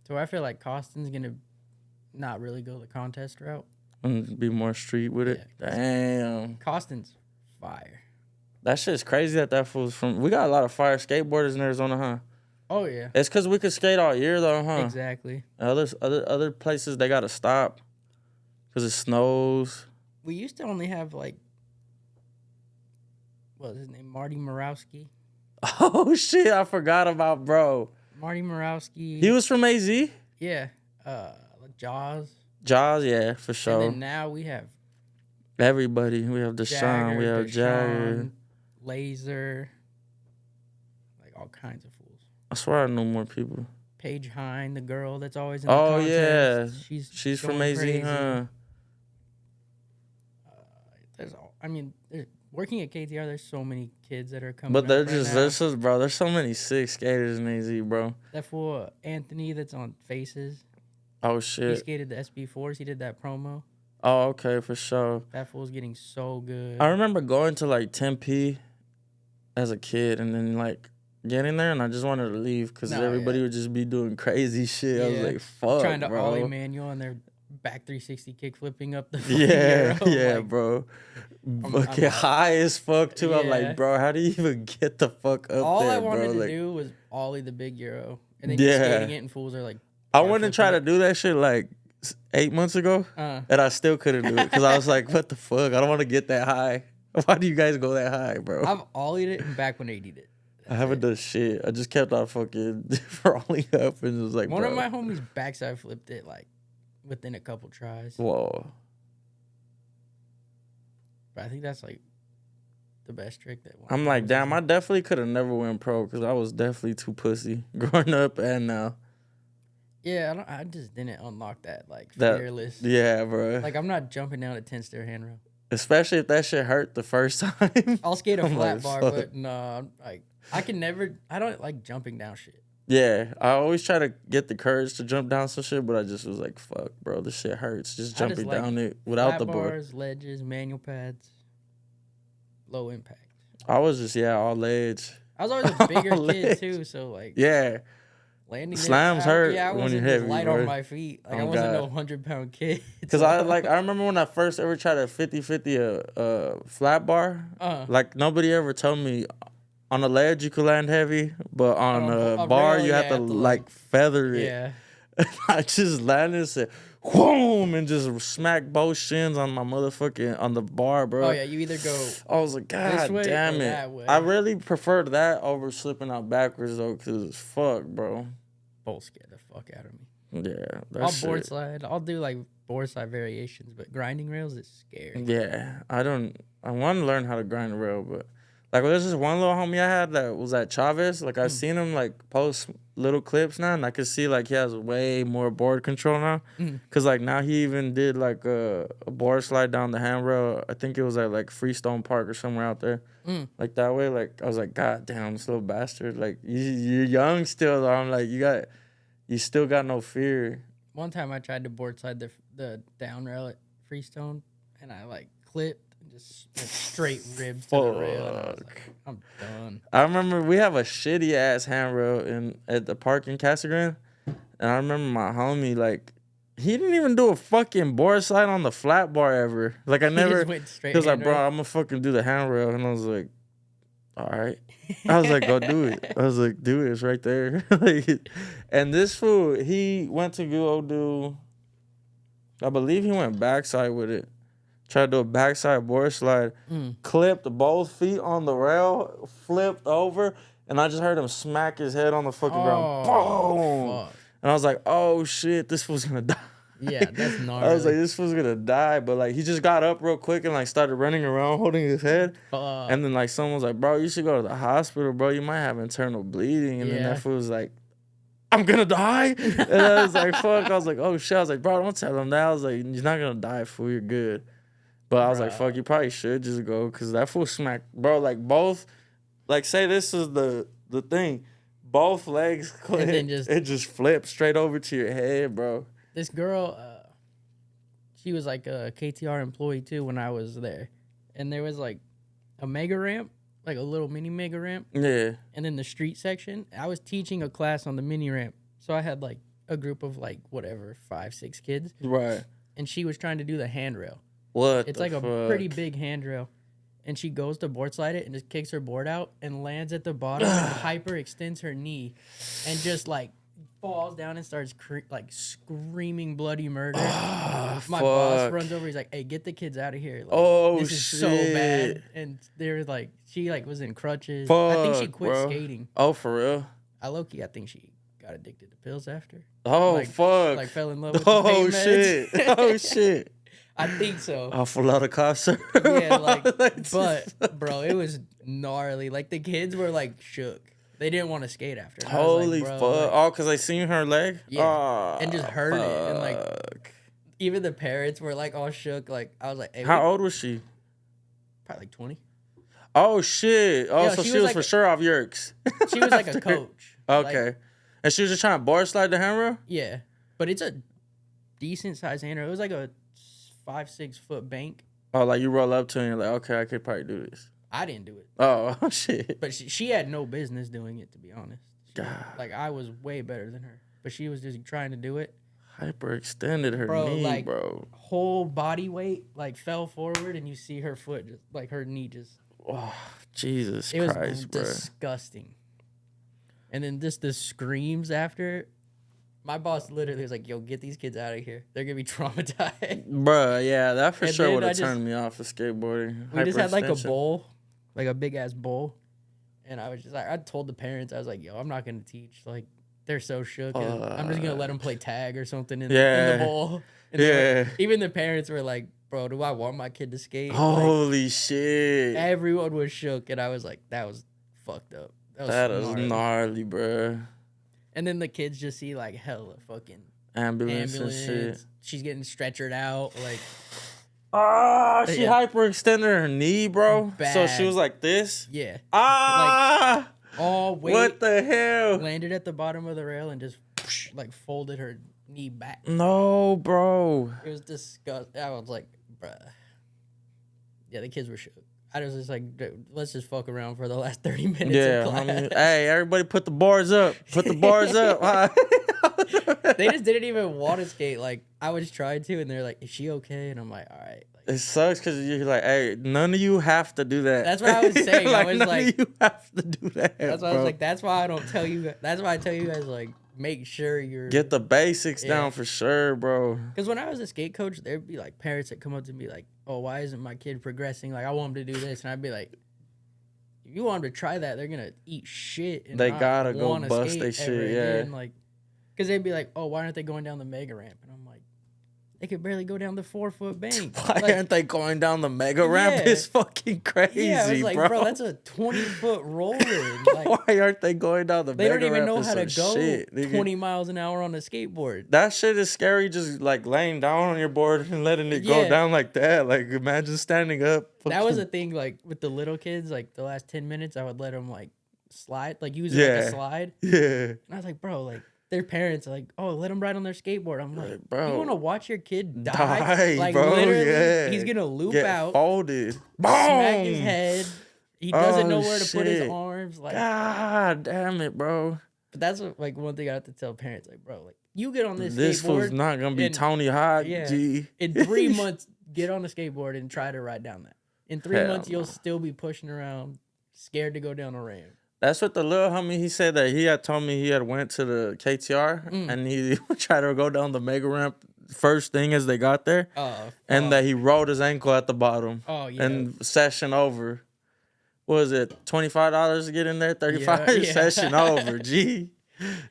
So I feel like Costin's going to not really go the contest route. And be more street with it. Yeah, damn. Costin's fire. That shit's crazy that fool's from... We got a lot of fire skateboarders in Arizona, huh? Oh, yeah. It's because we could skate all year, though, huh? Exactly. Other places, they got to stop because it snows. We used to only have, like, what was his name? Marty Morawski. Oh, shit. I forgot about, bro. Marty Morawski. He was from AZ? Yeah. Jaws. Jaws, yeah, for sure. And then now we have... everybody. We have Deshaun. We have Jagger. Laser. Like, all kinds of fools. I swear I know more people. Paige Hine, the girl that's always in the Oh contest. yeah, she's going from AZ, crazy. huh? Working at KTR. There's so many kids that are coming. But up right now. there's so many sick skaters in AZ, bro. That fool Anthony that's on Faces. Oh He shit. skated the SB4s. He did that promo. Oh okay, for sure. That fool's getting so good. I remember going to like Tempe as a kid, and then like getting there, and I just wanted to leave because everybody would just be doing crazy shit. I was like, fuck, trying to bro. ollie manual and they're back 360 kick flipping up the yeah, like, bro. Fucking high as fuck too. I'm like, bro, how do you even get the fuck up all there, I wanted bro? to do was ollie the big Euro, and then just skating it, and fools are like, I wanted to try to do that shit like 8 months ago, and I still couldn't do it because I was like, what the fuck? I don't want to get that high. Why do you guys go that high, bro? I've ollied it and back 180'd it. I haven't done shit. I just kept on fucking rolling up and was like, one of my homies backside flipped it like within a couple tries. Whoa. But I think that's like the best trick that one. I'm like, damn, I definitely could have never went pro because I was definitely too pussy growing up and now. Yeah, I just didn't unlock that like fearless. Yeah, bro. Like I'm not jumping down a 10-stair handrail. Especially if that shit hurt the first time. I'll skate a flat bar, but no, like I can never. I don't like jumping down shit. Yeah, I always try to get the courage to jump down some shit, but I just was like, fuck, bro, this shit hurts. Just jumping down it without the board. Bars, ledges, manual pads, low impact. I was just, all ledge. I was always a bigger kid too, so like, landing slams hurt I when you're wasn't heavy, light bro. on my feet. Like I wasn't no 100-pound kid. Because I remember when I first ever tried a 50-50 flat bar. Like nobody ever told me on a ledge you could land heavy, but on a bar you have to like feather it. Yeah. I just landed and said, whoom, and just smacked both shins on my motherfucking, on the bar, bro. Oh, yeah, you either go I was like, God damn it. I really preferred that over slipping out backwards, though, because fuck, bro. Both scared the fuck out of me. Yeah. I'll board slide. I'll do, like, board slide variations, but grinding rails is scary. Yeah. I want to learn how to grind a rail, but, like, there's this one little homie I had that was at Chavez. Like, I've seen him, like, post little clips now, and I could see, like, he has way more board control now. Because, like, now he even did, like, a board slide down the handrail. I think it was at, like, Freestone Park or somewhere out there. Like, that way, like, I was like, God damn, this little bastard. Like, you're young still, though. I'm like, you still got no fear. One time I tried to board slide the down rail at Freestone, and I, like, clipped. Just went straight ribs to the rail. And I was like, I'm done. I remember we have a shitty ass handrail at the park in Casa Grande, and I remember my homie, like, he didn't even do a fucking board slide on the flat bar ever. Like, I never. He went straight. He was like, bro, I'm gonna fucking do the handrail, and I was like, all right. I was like, go do it. I was like, do it. It's right there. Like, and this fool, he went to go do. I believe he went backside with it. Tried to do a backside board slide, clipped both feet on the rail, flipped over, and I just heard him smack his head on the fucking ground. Boom! Fuck. And I was like, oh shit, this fool's gonna die. Yeah, that's gnarly. I was like, this fool's gonna die. But like, he just got up real quick and like started running around holding his head. And then like someone was like, bro, you should go to the hospital, bro. You might have internal bleeding. And then that fool was like, I'm gonna die. And I was like, fuck. I was like, oh shit. I was like, bro, don't tell him that. I was like, you're not gonna die, fool. You're good. But I was like, fuck, you probably should just go. Because that fool smacked, bro, like both, like say this is the thing. Both legs clip, and it just flipped straight over to your head, bro. This girl, she was like a KTR employee too when I was there. And there was like a mega ramp, like a little mini mega ramp. Yeah. And then the street section. I was teaching a class on the mini ramp. So I had like a group of like whatever, 5-6 kids. Right. And she was trying to do the handrail. It's like a pretty big handrail. And she goes to board slide it and just kicks her board out and lands at the bottom and hyper extends her knee and just like falls down and starts like screaming bloody murder. My boss runs over. He's like, "Hey, get the kids out of here! Like, this is so bad." And they're like, she like was in crutches. I think she quit skating. Oh, for real? I think she got addicted to pills after. Oh, like, fuck! Like fell in love with the pain meds. Oh shit! I think so. Awful lot of cops. Yeah, like, but bro, it was gnarly. Like the kids were like shook. They didn't want to skate after. Holy fuck! Oh, cause I seen her leg. Yeah, oh, and just heard it, and like even the parents were like all shook. Like I was like, hey, how old was she? Probably like 20. Oh shit! Oh, so she was like for sure off Yerks. She was like a coach. Okay, like, and she was just trying to board slide the handrail. Yeah, but it's a decent sized handrail. It was like a 5-6 foot bank. Oh, like you roll up to it and you're like, okay, I could probably do this. I didn't do it. Oh shit! But she had no business doing it, to be honest. God. Like I was way better than her, but she was just trying to do it. Hyperextended her knee, like, bro. Whole body weight like fell forward, and you see her foot just like her knee just. Oh, Jesus Christ, was disgusting. And then just the screams after. My boss literally was like, "Yo, get these kids out of here. They're gonna be traumatized." Bruh, yeah, that for sure would have turned me off of skateboarding. We just had like a bowl, like a big ass bowl, and I was just like, I told the parents, I was like, "Yo, I'm not gonna teach. Like, they're so shook. And I'm just gonna let them play tag or something in the bowl." And even the parents were like, "Bro, do I want my kid to skate?" Holy shit! Everyone was shook, and I was like, "That was fucked up. That was gnarly, bro." And then the kids just see like hella fucking ambulance and shit. She's getting stretchered out, like. She hyperextended her knee, bro. Bad. So she was like this. Yeah. Like, all weight. What the hell? Landed at the bottom of the rail and just like folded her knee back. No, bro. It was disgusting. I was like, bruh. Yeah, the kids were shook. I was just like, let's just fuck around for the last 30 minutes. Yeah, hey, everybody put the bars up. Put the bars up. They just didn't even want to skate. Like, I was trying to, and they're like, is she okay? And I'm like, all right. Like, it sucks because you're like, hey, none of you have to do that. That's what I was saying. Like, I was none like, of you have to do that. That's why I was like, that's why I don't tell you. That's why I tell you guys, like, make sure you're. Get the basics down for sure, bro. Because when I was a skate coach, there'd be like parents that come up to me like, oh, why isn't my kid progressing? Like, I want him to do this. And I'd be like, if you want them to try that, they're going to eat shit. And they gotta go bust their shit, again. Like, because they'd be like, oh, why aren't they going down the mega ramp? And I'm like, they could barely go down the 4-foot bank. Why aren't they going down the mega ramp? It's fucking crazy, I was like, bro, that's a 20-foot roll-in. Like, why aren't they going down the mega ramp? They don't even know how to go shit, 20 miles an hour on a skateboard. That shit is scary, just like laying down on your board and letting it go down like that. Like, imagine standing up. That was a thing, like, with the little kids, like, the last 10 minutes, I would let them, like, slide, like, use it like a slide. Yeah. And I was like, bro, like, their parents are like, oh, let them ride on their skateboard. I'm like, bro, you want to watch your kid die? Like, bro, literally, he's going to loop out. Folded. Smack his head. He doesn't know where to put his arms. Like, God damn it, bro. But that's, like, one thing I have to tell parents. Like, bro, like, you get on this skateboard. This fool's not going to be Tony Hawk, G. In 3 months, get on the skateboard and try to ride down that. In 3 months, you'll still be pushing around, scared to go down a ramp. That's what the little homie, he said that he had told me he had went to the KTR and he tried to go down the mega ramp first thing as they got there. And that he rolled his ankle at the bottom. And session over. What was it? $25 to get in there? $35? Session over. Gee.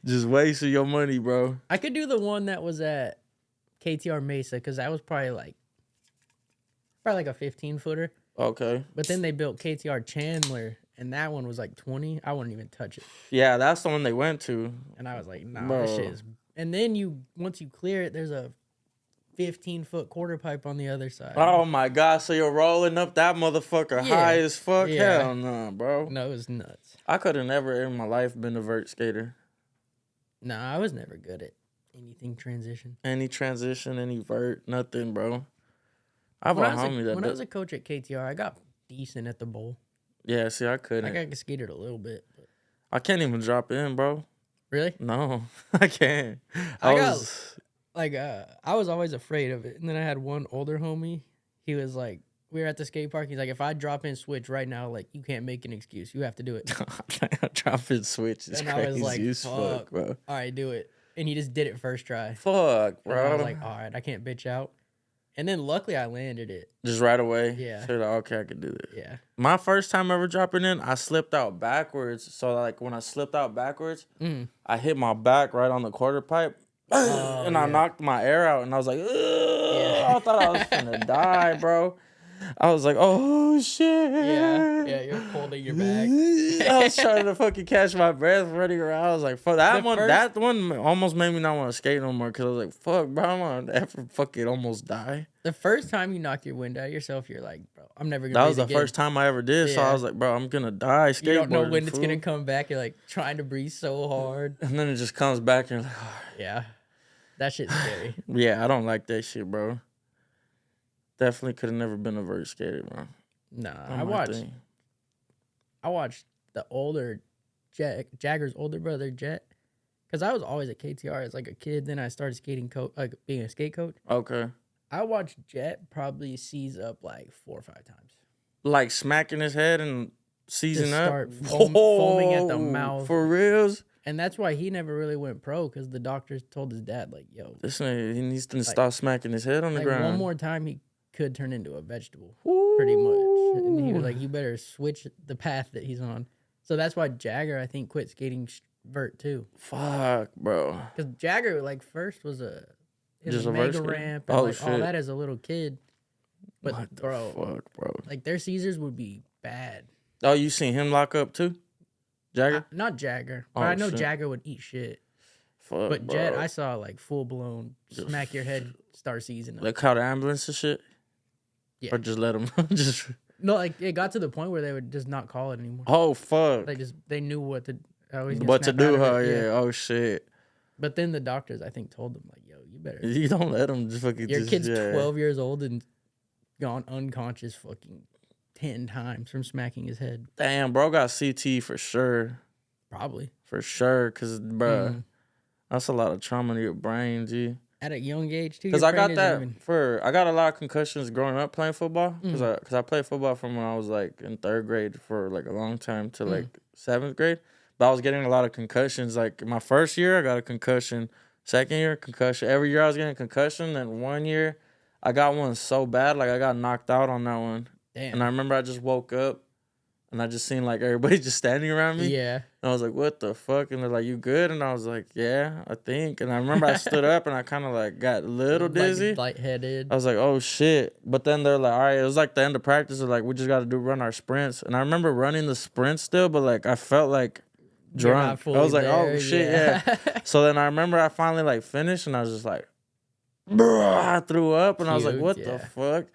Just wasting your money, bro. I could do the one that was at KTR Mesa because that was probably like a 15-footer. Okay. But then they built KTR Chandler. And that one was like 20. I wouldn't even touch it. Yeah, that's the one they went to. And I was like, nah, this shit is. And then once you clear it, there's a 15-foot quarter pipe on the other side. Oh my God! So you're rolling up that motherfucker high as fuck? Yeah. Hell no, bro. No, it was nuts. I could have never in my life been a vert skater. Nah, I was never good at anything transition. Any transition, any vert, nothing, bro. I have a homie that. When I was a coach at KTR, I got decent at the bowl. Yeah, see, I couldn't. I skated a little bit. But... I can't even drop in, bro. Really? No, I can't. I was always afraid of it. And then I had one older homie. He was like, we were at the skate park. He's like, if I drop in switch right now, like, you can't make an excuse. You have to do it. Drop in switch is crazy. I was like, fuck, bro. All right, do it. And he just did it first try. Fuck, bro. And I was like, all right, I can't bitch out. And then luckily I landed it. Just right away? Yeah. So like, okay, I could do this. Yeah. My first time ever dropping in, I slipped out backwards. So like when I slipped out backwards, I hit my back right on the quarter pipe. I knocked my air out and I was like, I thought I was gonna die, bro. I was like, oh shit. Yeah, you're holding your back. I was trying to fucking catch my breath running around. I was like, fuck that one. That one almost made me not want to skate no more because I was like, fuck, bro, I'm gonna ever fucking almost die. The first time you knock your wind out of yourself, you're like, bro, I'm never gonna. That was the first time I ever did, so I was like, bro, I'm gonna die skateboarding. You don't know when it's gonna come back. You're like trying to breathe so hard, and then it just comes back, and you're like, oh. Yeah, that shit's scary. Yeah, I don't like that shit, bro. Definitely could have never been a vert skater, bro. Nah, I watched the older Jagger's older brother Jet, because I was always at KTR as like a kid. Then I started skating like being a skate coach. Okay. I watched Jet probably seize up like 4 or 5 times. Like smacking his head and seizing up? Start foaming at the mouth. For reals? And that's why he never really went pro, because the doctors told his dad, like, yo. This nigga, he needs to stop smacking his head on the ground. One more time, he could turn into a vegetable, pretty much. And he was like, you better switch the path that he's on. So that's why Jagger, I think, quit skating vert too. Fuck, bro. Because Jagger, like, first was just a mega ramp and like all that as a little kid. But what bro, fuck, bro, like their Caesars would be bad. Oh, you seen him lock up too, Jagger? Not Jagger, but I know Jagger would eat shit. Fuck, but bro. Jet, I saw like full blown smack your head, start seizing. Like call the ambulance and shit. Yeah, or just let him just. No, like it got to the point where they would just not call it anymore. Oh fuck! They knew what to do. Yeah. Oh shit. But then the doctors, I think, told them like, "Yo, you better. You don't let him just fucking. Your kid's 12 years old and gone unconscious fucking 10 times from smacking his head." Damn, bro, got CT for sure. Probably for sure, cause bro, that's a lot of trauma to your brain, G. At a young age too. Cause I got that I got a lot of concussions growing up playing football. Cause I played football from when I was like in 3rd grade for like a long time to like 7th grade. But I was getting a lot of concussions. Like my first year, I got a concussion. 2nd year, concussion. Every year I was getting a concussion. Then 1 year, I got one so bad, like I got knocked out on that one. Damn. And I remember I just woke up and I just seen like everybody just standing around me. Yeah. And I was like, what the fuck? And they're like, you good? And I was like, yeah, I think. And I remember I stood up and I kind of like got a little dizzy. Lightheaded. I was like, oh shit. But then they're like, all right, it was like the end of practice. They're like, we just got to run our sprints. And I remember running the sprint still, but like I felt like drunk. I was like, oh shit, yeah. So then I remember I finally like finished and I was just like, I threw up and I was like, what the fuck?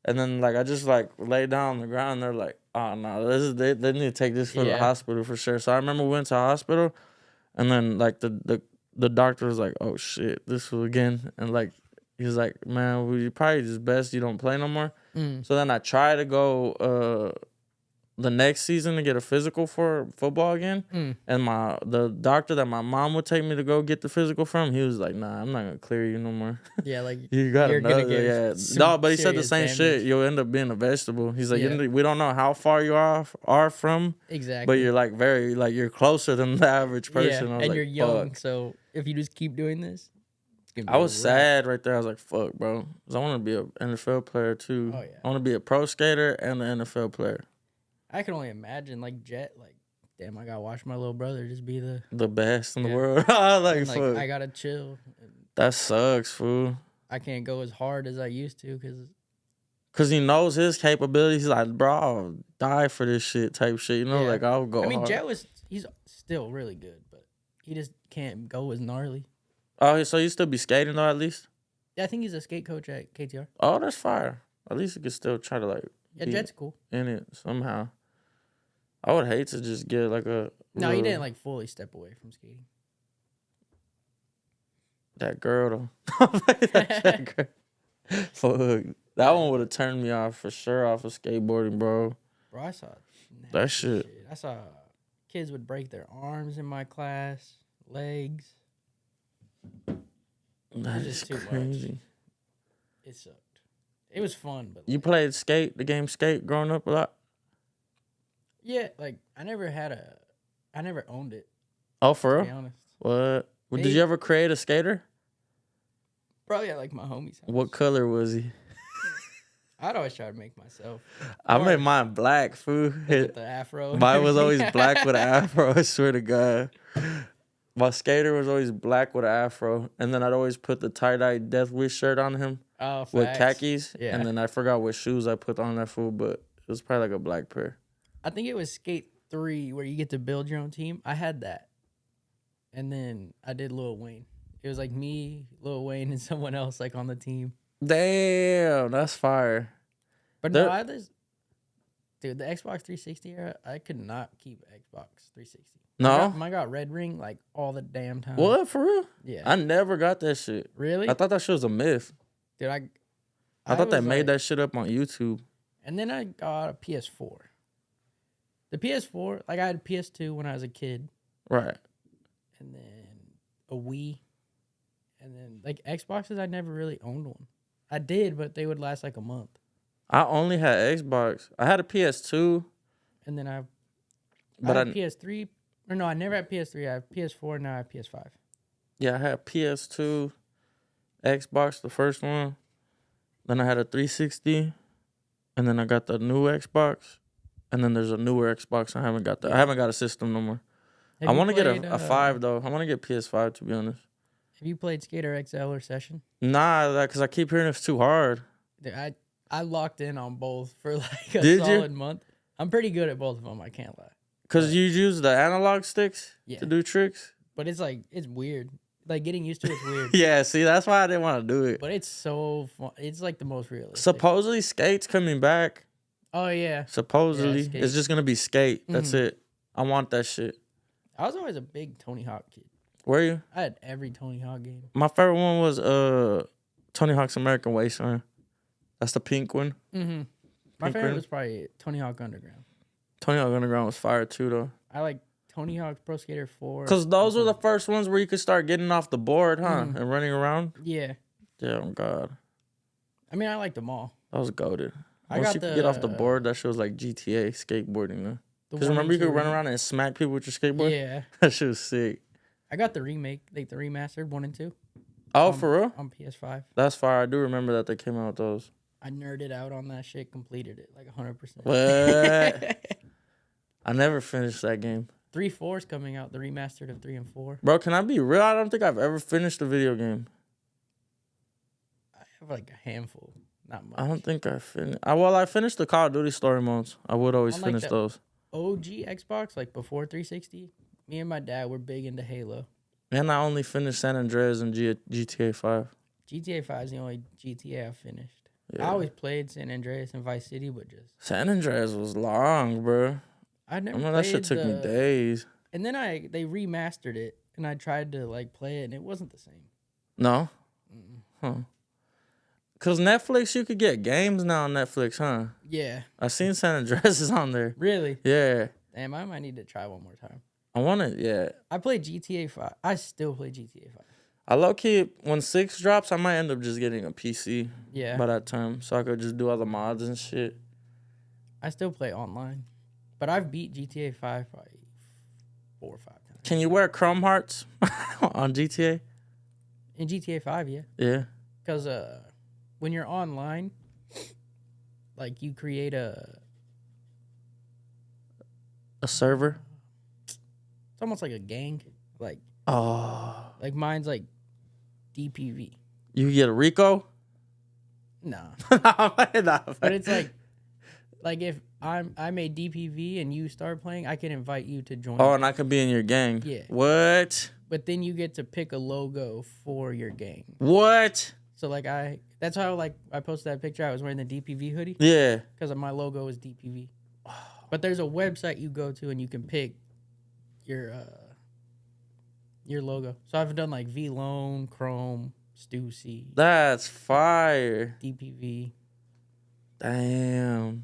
And then like I just like lay down on the ground and they're like, oh no, they need to take this for the hospital for sure. So I remember we went to the hospital and then like the doctor was like, oh shit, this was again. And like he was like, man, well, you probably just best you don't play no more. So then I tried to go the next season to get a physical for football again. And the doctor that my mom would take me to go get the physical from, he was like, nah, I'm not gonna clear you no more. Yeah, like you gotta know. No, but he said the same shit. You'll end up being a vegetable. He's like, we don't know how far you are from. Exactly. But you're like you're closer than the average person. Yeah, and like, you're young, so if you just keep doing this, it's gonna be I was sad right there. I was like, fuck, bro. Because I want to be an NFL player too. Oh, yeah. I want to be a pro skater and an NFL player. I can only imagine, like, Jet, like, damn, I gotta watch my little brother just be the best in the world. like, fuck. I gotta chill. That sucks, fool. I can't go as hard as I used to because he knows his capabilities. He's like, bro, I'll die for this shit type shit. You know, like, I'll go hard. Jet he's still really good, but he just can't go as gnarly. Oh, so you still be skating, though, at least? Yeah, I think he's a skate coach at KTR. Oh, that's fire. At least you can still try to, like, yeah, Jet's cool. In it somehow. I would hate to just get like No, he didn't like fully step away from skating. That girl though. that girl. Fuck. That one would have turned me off for sure off of skateboarding, bro. Bro, I saw that shit. I saw kids would break their arms in my class, legs. That is crazy. It sucked. It was fun, but you played the game skate growing up a lot? Yeah, like I never owned it. Oh, for real? To be honest. What? Did you ever create a skater? Probably at like my homie's house. What color was he? I'd always try to make myself. I made mine black, fool. With the afro. Mine was always black with an afro, I swear to God. My skater was always black with an afro, and then I'd always put the tie-dye Death Wish shirt on him with Facts. khakis, Yeah. and then I forgot what shoes I put on that fool, but it was probably like a black pair. I think it was Skate 3 where you get to build your own team. I had that. And then I did Lil Wayne. It was like me, Lil Wayne, and someone else like on the team. Damn, that's fire. But no, dude, the Xbox 360 era, I could not keep Xbox 360. No? I got Red Ring like all the damn time. What, for real? Yeah. I never got that shit. Really? I thought that shit was a myth. Dude, I thought they was made like- that shit up on YouTube. And then I got a PS4. The PS4, like I had a PS2 when I was a kid. Right. And then a Wii. And then like Xboxes, I never really owned one. I did, but they would last like a month. I only had Xbox. I had a PS2. And then I But had PS3. Or no, I never had PS3. I have PS4, now I have PS5. Yeah, I had PS2, Xbox, the first one. Then I had a 360. And then I got the new Xbox. And then there's a newer Xbox. I haven't got that. Yeah. I haven't got a system no more. Have I you want to get played, a 5, though. I want to get PS5, to be honest. Have you played Skater XL or Session? Nah, because I keep hearing it's too hard. Dude, I locked in on both for like a Did you? solid month. I'm pretty good at both of them, I can't lie. Because you use the analog sticks Yeah. to do tricks? But it's like, it's weird. Like getting used to it's weird. Yeah, see, that's why I didn't want to do it. But it's so fun. It's like the most realistic. Supposedly, Skate's coming back. Oh, yeah. Supposedly. Skate. It's just going to be Skate. That's it. I want that shit. I was always a big Tony Hawk kid. Were you? I had every Tony Hawk game. My favorite one was Tony Hawk's American Wasteland. That's the pink one. Mm-hmm. My Pink favorite rim. was probably Tony Hawk Underground. Tony Hawk Underground was fire too, though. I like Tony Hawk Pro Skater 4. Because those were the first ones where you could start getting off the board, huh? And running around. Yeah. Yeah, oh God. I mean, I liked them all. That was goated. I Once got you could get off the board, that shit was like GTA skateboarding, though. Because remember you could run around and smack people with your skateboard? Yeah. That shit was sick. I got the remake, like the remastered 1 and 2. Oh, for real? On PS5. That's fire. I do remember that they came out with those. I nerded out on that shit, completed it like 100%. What? I never finished that game. 3-4 is coming out, the remastered of 3 and 4. Bro, can I be real? I don't think I've ever finished a video game. I have like a handful, not much. I don't think I finished. I finished the Call of Duty story modes. I would always On, like, finish the- those. OG Xbox, like before 360, me and my dad were big into Halo. And I only finished San Andreas and GTA 5. GTA 5 is the only GTA I've finished. Yeah. I always played San Andreas and Vice City, but just San Andreas was long, bro. I never. I remember that shit played took me days. And then they remastered it, and I tried to like play it, and it wasn't the same. No? Huh. Because Netflix, you could get games now on Netflix, huh? Yeah. I seen San Andreas is on there. Really? Yeah. Damn, I might need to try one more time. I want it, yeah. I played GTA 5. I still play GTA 5. I low-key, when 6 drops, I might end up just getting a PC Yeah. by that time. So I could just do all the mods and shit. I still play online. But I've beat GTA 5 probably 4 or 5 times. Can you wear Chrome Hearts on GTA? In GTA 5, yeah. Yeah. Because when you're online, like you create A server? it's almost like a gang. Like mine's like DPV. You get a Rico? Nah. Nah, But it's like if I made DPV and you start playing, I can invite you to join. Oh, and I could be in your gang. Yeah. What? But then you get to pick a logo for your gang. What? So like that's how like I posted that picture. I was wearing the DPV hoodie Yeah. because my logo is DPV. But there's a website you go to and you can pick your logo. So I've done like V-Lone, Chrome, Stussy, That's fire. DPV. Damn.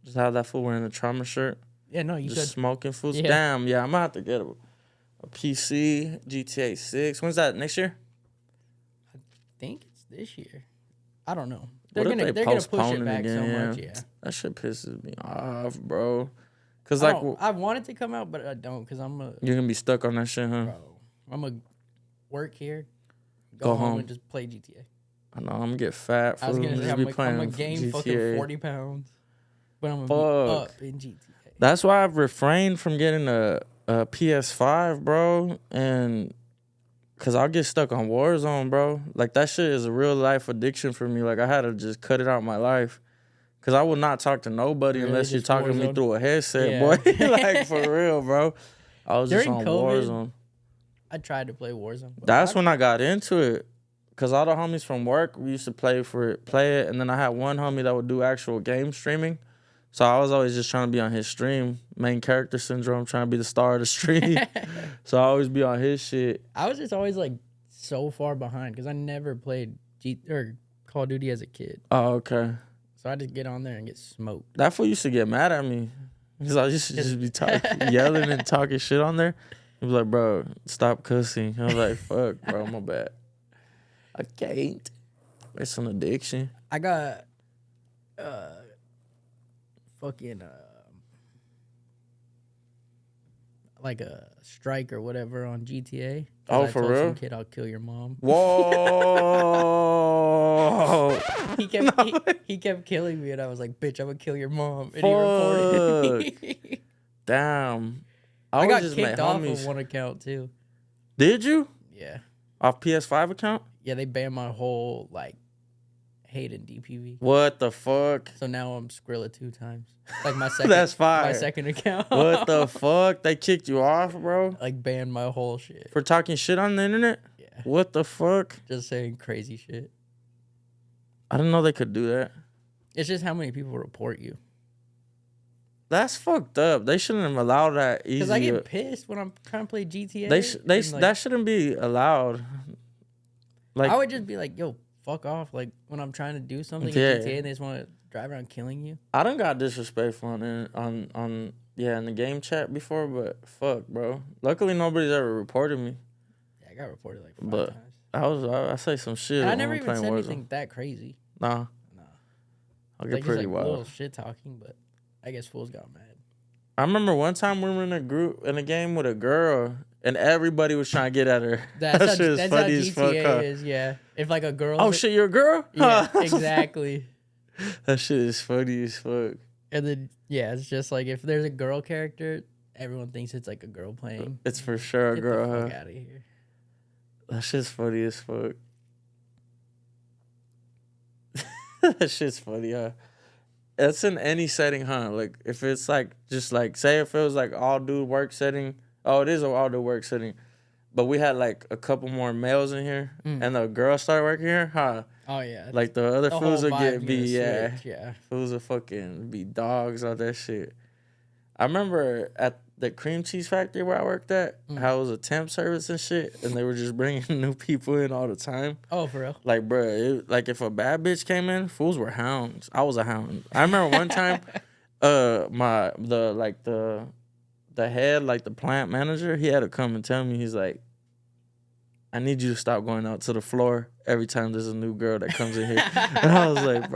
Just have that fool wearing a trauma shirt. Yeah, no, you Just could. smoking fools. Yeah. Damn, yeah, I'm gonna have to get a PC, GTA 6. When's that? Next year? I think it's this year. I don't know. What if they They're gonna push postpone it it back so again? much. Yeah. That shit pisses me off, bro. Cause I like don't- I want it to come out, but I don't because you're gonna be stuck on that shit, huh? I'm gonna work here, Go go home home. and just play GTA. I know I'm gonna get fat. I was fool, gonna and say just be I'm playing gonna gain fucking GTA. 40 pounds, but I'm gonna Fuck. be up in GTA. That's why I've refrained from getting PS5, bro, and cause I'll get stuck on Warzone, bro. Like that shit is a real life addiction for me. Like I had to just cut it out of my life. Cause I will not talk to nobody Really, unless you're just talking to me Warzone? through a headset, Yeah. boy. Like for real, bro. I was just During on COVID, Warzone. I tried to play Warzone. But That's when I got into it. Cause all the homies from work, we used to play it, and then I had one homie that would do actual game streaming. So I was always just trying to be on his stream. Main character syndrome, trying to be the star of the stream. So I always be on his shit. I was just always like so far behind because I never played Call of Duty as a kid. Oh, okay. So I just get on there and get smoked. That fool used to get mad at me. Cause I used to just be yelling and talking shit on there. He was like, bro, stop cussing. I was like, fuck, bro, my bad. I can't. It's an addiction. I got fucking like a strike or whatever on GTA. Oh, for real? Some kid, I'll kill your mom. Whoa. he kept killing me, and I was like, bitch, I'm gonna kill your mom. And Fuck. he reported me. Damn. I got just kicked met off homies. of one account too. Did you? Yeah. Off PS5 account? Yeah, they banned my whole like Hayden DPV. What the fuck? So now I'm Skrilla 2 times. Like my second That's fire. my second account. What the fuck? They kicked you off, bro? Like banned my whole shit. For talking shit on the internet? Yeah. What the fuck? Just saying crazy shit. I didn't know they could do that. It's just how many people report you. That's fucked up. They shouldn't have allowed that easy. Because I get pissed when I'm trying to play GTA. That shouldn't be allowed. Like I would just be like, yo, fuck off. Like when I'm trying to do something in GTA and they just want to drive around killing you. I done got disrespectful on in the game chat before, but fuck, bro. Luckily nobody's ever reported me. Yeah, I got reported like 5 times. I say some shit. And I when never I'm even playing said Warzone. anything that crazy. Nah. I'll get Like pretty just like wild. little shit talking, but I guess fools got mad. I remember one time we were in a game with a girl, and everybody was trying to get at her. That's shit is how funny as fuck. GTA is, yeah. If like a girl. Oh shit, you're a girl? Yeah, exactly. That shit is funny as fuck. And then it's just like if there's a girl character, everyone thinks it's like a girl playing. It's for sure a Get girl, the fuck huh? out of here. That shit's funny as fuck. That shit's funny, huh? That's in any setting, huh? Like if it's like just like say if it was like all dude work setting. Oh, it is an all dude work setting. But we had like a couple more males in here and the girls started working here, huh? Oh yeah. Like the other fools would vibe's get switch, yeah. Fools would fucking be dogs on that shit. I remember at the cream cheese factory where I worked at, how it was a temp service and shit, and they were just bringing new people in all the time. Oh, for real? Like, bruh, like if a bad bitch came in, fools were hounds. I was a hound. I remember one time, the head, like the plant manager, he had to come and tell me, he's like, I need you to stop going out to the floor every time there's a new girl that comes in here. And I was like,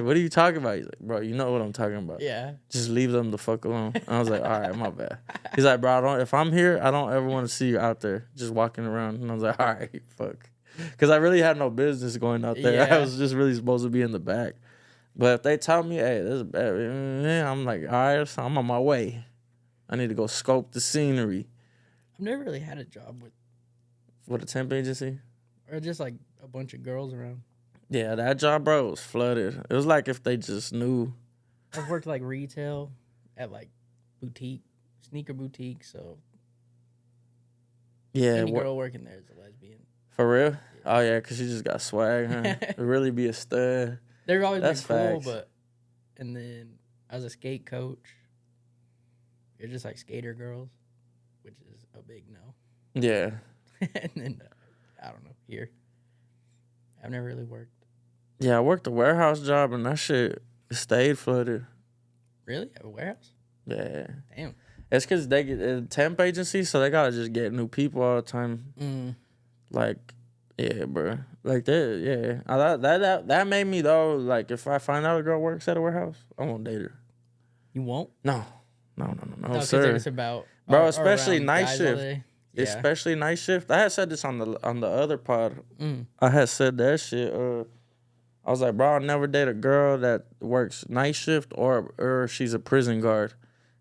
what are you talking about? He's like, bro, you know what I'm talking about. Yeah. Just leave them the fuck alone. And I was like, all right, my bad. He's like, bro, if I'm here, I don't ever want to see you out there just walking around. And I was like, all right, fuck. Because I really had no business going out there. Yeah. I was just really supposed to be in the back. But if they tell me, hey, this is bad, I'm like, all right, so I'm on my way. I need to go scope the scenery. I've never really had a job with a temp agency? Or just like a bunch of girls around. Yeah, that job, bro, was flooded. It was like if they just knew. I've worked like retail at like sneaker boutique, so yeah, any girl working there is a lesbian. For real? Yeah. Oh yeah, cause she just got swag, huh? Really be a stud. They've always been cool, facts. and then as a skate coach, you're just like skater girls, which is a big no. Yeah. And then I don't know, here I've never really worked. Yeah, I worked a warehouse job and that shit stayed flooded. Really? At a warehouse? Yeah. Damn. It's because they get a temp agency, so they gotta just get new people all the time. Like, yeah, bro. Like that, yeah. That made me though. Like, if I find out a girl works at a warehouse, I won't date her. You won't? No, No, sir. It's about bro, especially night shift. Yeah. Especially night shift. I had said this on the other pod. Mm. I had said that shit. I was like, bro, I'll never date a girl that works night shift or she's a prison guard.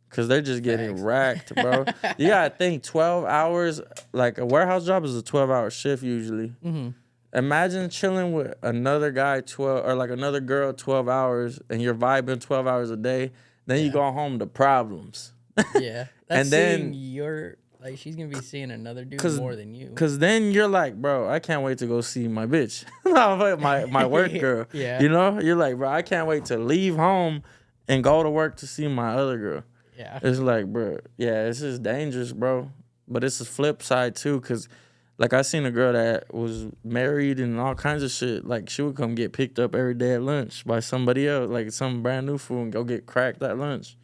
Because they're just getting Facts. racked, bro. You gotta think 12 hours, like a warehouse job is a 12-hour shift usually. Mm-hmm. Imagine chilling with another guy 12 or like another girl 12 hours and you're vibing 12 hours a day. Then you go home to problems. Yeah. That's And then like she's gonna be seeing another dude 'cause- more than you. Cause then you're like, bro, I can't wait to go see my bitch. my work girl. Yeah. You know? You're like, bro, I can't wait to leave home and go to work to see my other girl. Yeah. It's like, bro, yeah, it's just dangerous, bro. But it's a flip side too, cause like I seen a girl that was married and all kinds of shit. Like she would come get picked up every day at lunch by somebody else, like some brand new food, and go get cracked at lunch.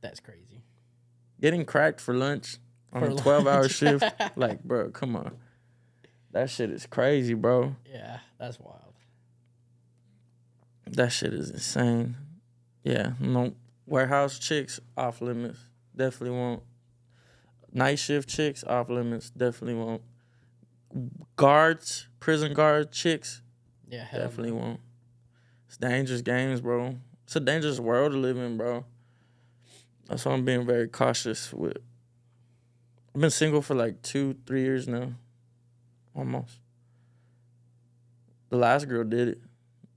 That's crazy. Getting cracked for lunch on a 12-hour shift, like, bro, come on. That shit is crazy, bro. Yeah, that's wild. That shit is insane. Yeah, no warehouse chicks off limits. Definitely won't. Night shift chicks off limits. Definitely won't. Guards, prison guard chicks, Yeah, hell definitely won't. It's dangerous games, bro. It's a dangerous world to live in, bro. That's why I'm being very cautious with. I've been single for like 2-3 years now, almost. The last girl did it.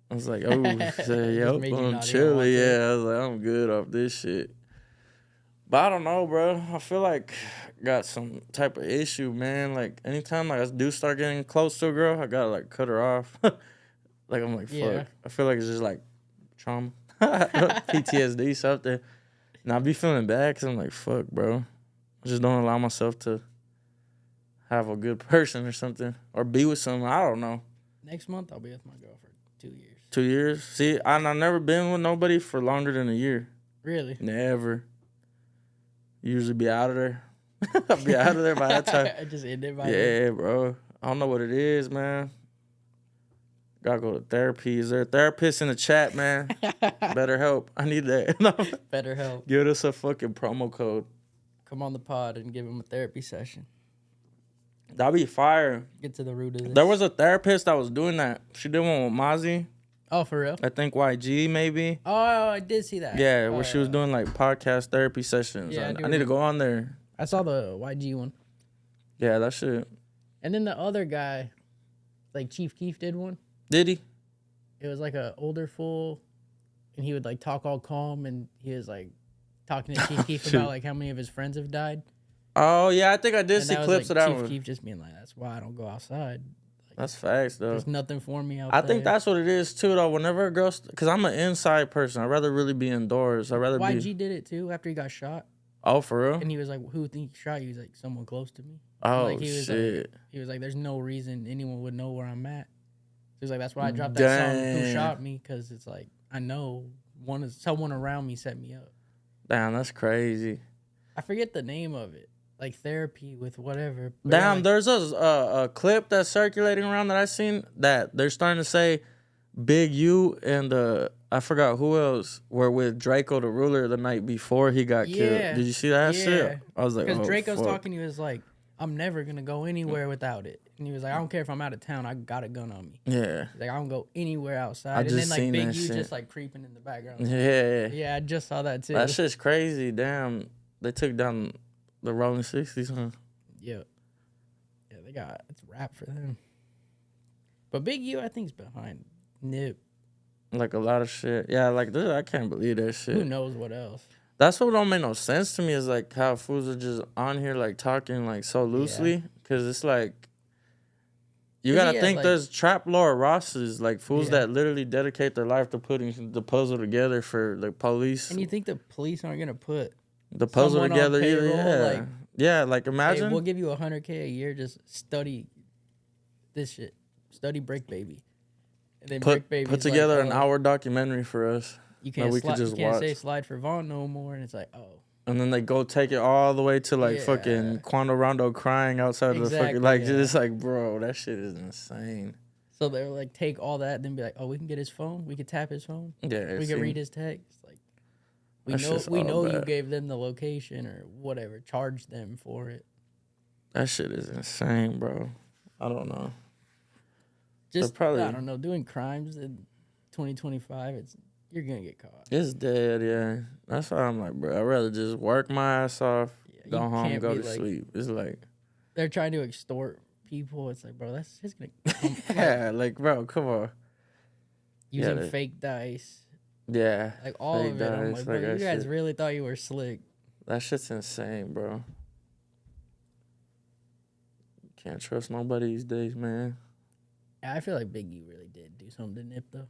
I was like, oh, say, yep, made you I'm not even chilling. want to. Yeah, I was like, I'm good off this shit. But I don't know, bro. I feel like I got some type of issue, man. Like anytime like I do start getting close to a girl, I gotta like cut her off. Like I'm like, fuck. Yeah. I feel like it's just like trauma, PTSD, something. And I be feeling bad because I'm like, fuck, bro. I just don't allow myself to have a good person or something, or be with someone. I don't know. Next month I'll be with my girl for 2 years. 2 years? See, I've never been with nobody for longer than a year. Really? Never. Usually be out of there. I'll be out of there by that time. I just ended by Yeah, bro. I don't know what it is, man. Gotta go to therapy. Is there a therapist in the chat, man? Better help. I need that. Better help. Give us a fucking promo code. Come on the pod and give him a therapy session. That'd be fire. Get to the root of this. There was a therapist that was doing that. She did one with Mozzie. Oh, for real? I think YG maybe. Oh, I did see that. Yeah, Oh, where she was doing like podcast therapy sessions. Yeah, I I do need to go on there. I saw the YG one. Yeah, that shit. And then the other guy, like Chief Keef did one. Did he? It was like a older fool, and he would like talk all calm, and he was like talking to Chief Keef about like how many of his friends have died. Oh yeah, I think I did And see that was, clips like, of that Chief one. Keef just being like, "That's why I don't go outside. That's facts though. There's nothing for me out I there." think that's what it is too though. Whenever a girl, because I'm an inside person, I'd rather really be indoors. I'd rather YG be. did it too after he got shot, Oh, for real? and he was like, "Who think shot you?" He's like, "Someone close to me." Oh like, he was shit! He was like, "There's no reason anyone would know where I'm at." He was like, "That's why I dropped that song, Who Damn. Shot Me?" Because it's like I know someone around me set me up. Damn, that's crazy. I forget the name of it, like therapy with whatever. But Damn, like, there's a clip that's circulating around that I seen that they're starting to say Big U and I forgot who else were with Draco the Ruler the night before he got Yeah. killed. Did you see that Yeah. shit? I was like, because oh, Draco's fuck. talking, he was like, "I'm never gonna go anywhere without it," and he was like, "I don't care if I'm out of town, I got a gun on me." Yeah, He's like, "I don't go anywhere outside." I And then just like seen Big that U shit. just like creeping in the background. yeah. Yeah, I just saw that too. That shit's crazy. Damn, they took down the Rolling 60s, huh? Yeah. Yeah, they got it's rap for them. But Big U, I think, is behind Nip. Like a lot of shit. Yeah, like this, I can't believe that shit. Who knows what else? That's what don't make no sense to me is like how fools are just on here like talking like so loosely. Cause it's like you gotta Yeah, think like- there's trap Laura Rosses, like fools Yeah. that literally dedicate their life to putting the puzzle together for the police. And you think the police aren't gonna put, The puzzle someone on together either. payroll, Yeah. like, Yeah, like "Hey, imagine we'll give you $100K a year, just study this shit, study Break Baby." And then Break Baby put together an hour documentary for us. You that can't, we could just you can't say watch. slide for Vaughn no more, and it's like, oh, And then they go take it all the way to like Yeah. fucking Quando Rondo crying outside of the Exactly, fucking like yeah. just like bro, that shit is insane. so they're like, take all that, and then be like, oh, we can get his phone, we can tap his phone, Yeah, we see, can read his text, like. We That's know just we all know you bad. gave them the location or whatever. Charge them for it. that shit is insane, bro. I don't know. Just probably- I don't know. Doing crimes in 2025, it's you're gonna get caught. It's dead, yeah. That's why I'm like, bro, I'd rather just work my ass off, Yeah, go you home, can't go be to like- sleep. It's like, They're trying to extort people. It's like, bro, that's just gonna yeah, like, bro, come on. using they- fake dice, Yeah. like all fake of it. I'm dice, like, bro, that you guys shit. really thought you were slick. That shit's insane, bro. Can't trust nobody these days, man. I feel like Big E really did do something to Nip though,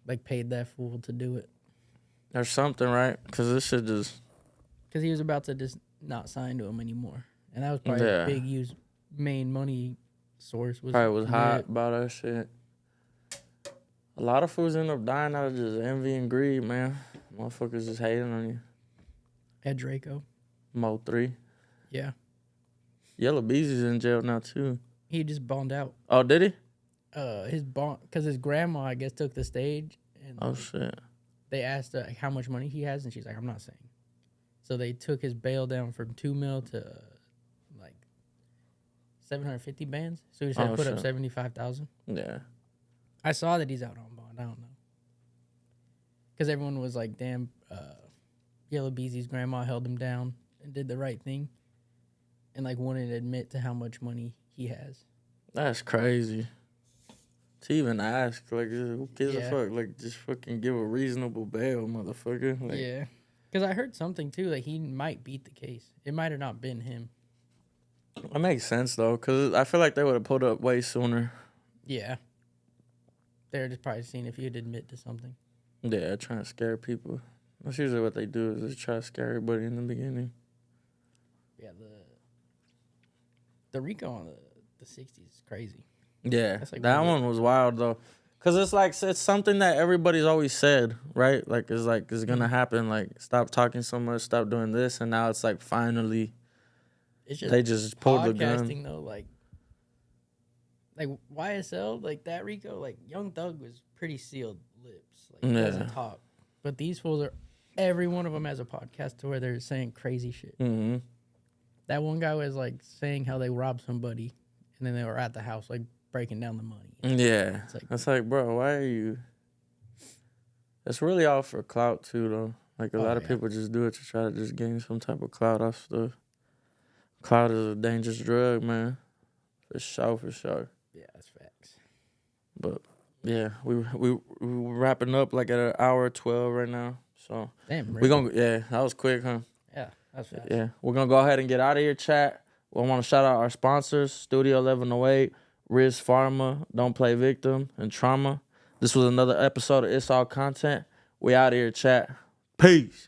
like paid that fool to do it There's something, right? Because this shit just... because he was about to just not sign to him anymore, and that was probably Yeah. Big U's main money source. Probably was Nip. hot about that shit. A lot of fools end up dying out of just envy and greed, man. Motherfuckers just hating on you. Ed Draco. Mo 3. Yeah, Yellow Beezy's in jail now, too. he just bonded out. Oh, did he? His bond because his grandma, I guess, took the stage, and Oh, shit. they asked her how much money he has, and she's like, "I'm not saying." So they took his bail down from $2 million to like 750 bands. So he just had to put up 75,000. Yeah. I saw that he's out on bond. I don't know, because everyone was like, "Damn, Yellow Beezy's grandma held him down and did the right thing," and like wouldn't admit to how much money he has. That's crazy. To even ask, like, who gives a Yeah. fuck? Like, just fucking give a reasonable bail, motherfucker. Like, Yeah, because I heard something too that he might beat the case. It might have not been him. That makes sense, though, because I feel like they would have pulled up way sooner. Yeah, they're just probably seeing if you'd admit to something. Yeah, trying to scare people. That's usually what they do, is they try to scare everybody in the beginning. Yeah, the Rico on the 60s is crazy. Yeah, That's like that one of one was wild, though. Because it's like, it's something that everybody's always said, right? Like, it's going to happen. Like, stop talking so much, stop doing this. And now it's like, finally, It's just they just pulled the gun. podcasting though, like YSL, like that Rico, like Young Thug was pretty sealed lips, like he doesn't talk. But these fools are, every one of them has a podcast to where they're saying crazy shit. Mm-hmm. That one guy was like saying how they robbed somebody, and then they were at the house like breaking down the money. Yeah. It's It's like, bro, why are you... It's really all for clout, too, though. Like, a lot of people just do it to try to just gain some type of clout off stuff. Clout is a dangerous drug, man. For sure. Yeah, that's facts. But, yeah, we wrapping up, like, at an hour 12 right now. So, Damn, we gonna... Yeah, that was quick, huh? Yeah, that's fast. Yeah, we're going to go ahead and get out of here, chat. We want to shout out our sponsors, Studio 1108, Riz Pharma, Don't Play Victim, and Trauma. This was another episode of It's All Content. We out of here, chat. Peace.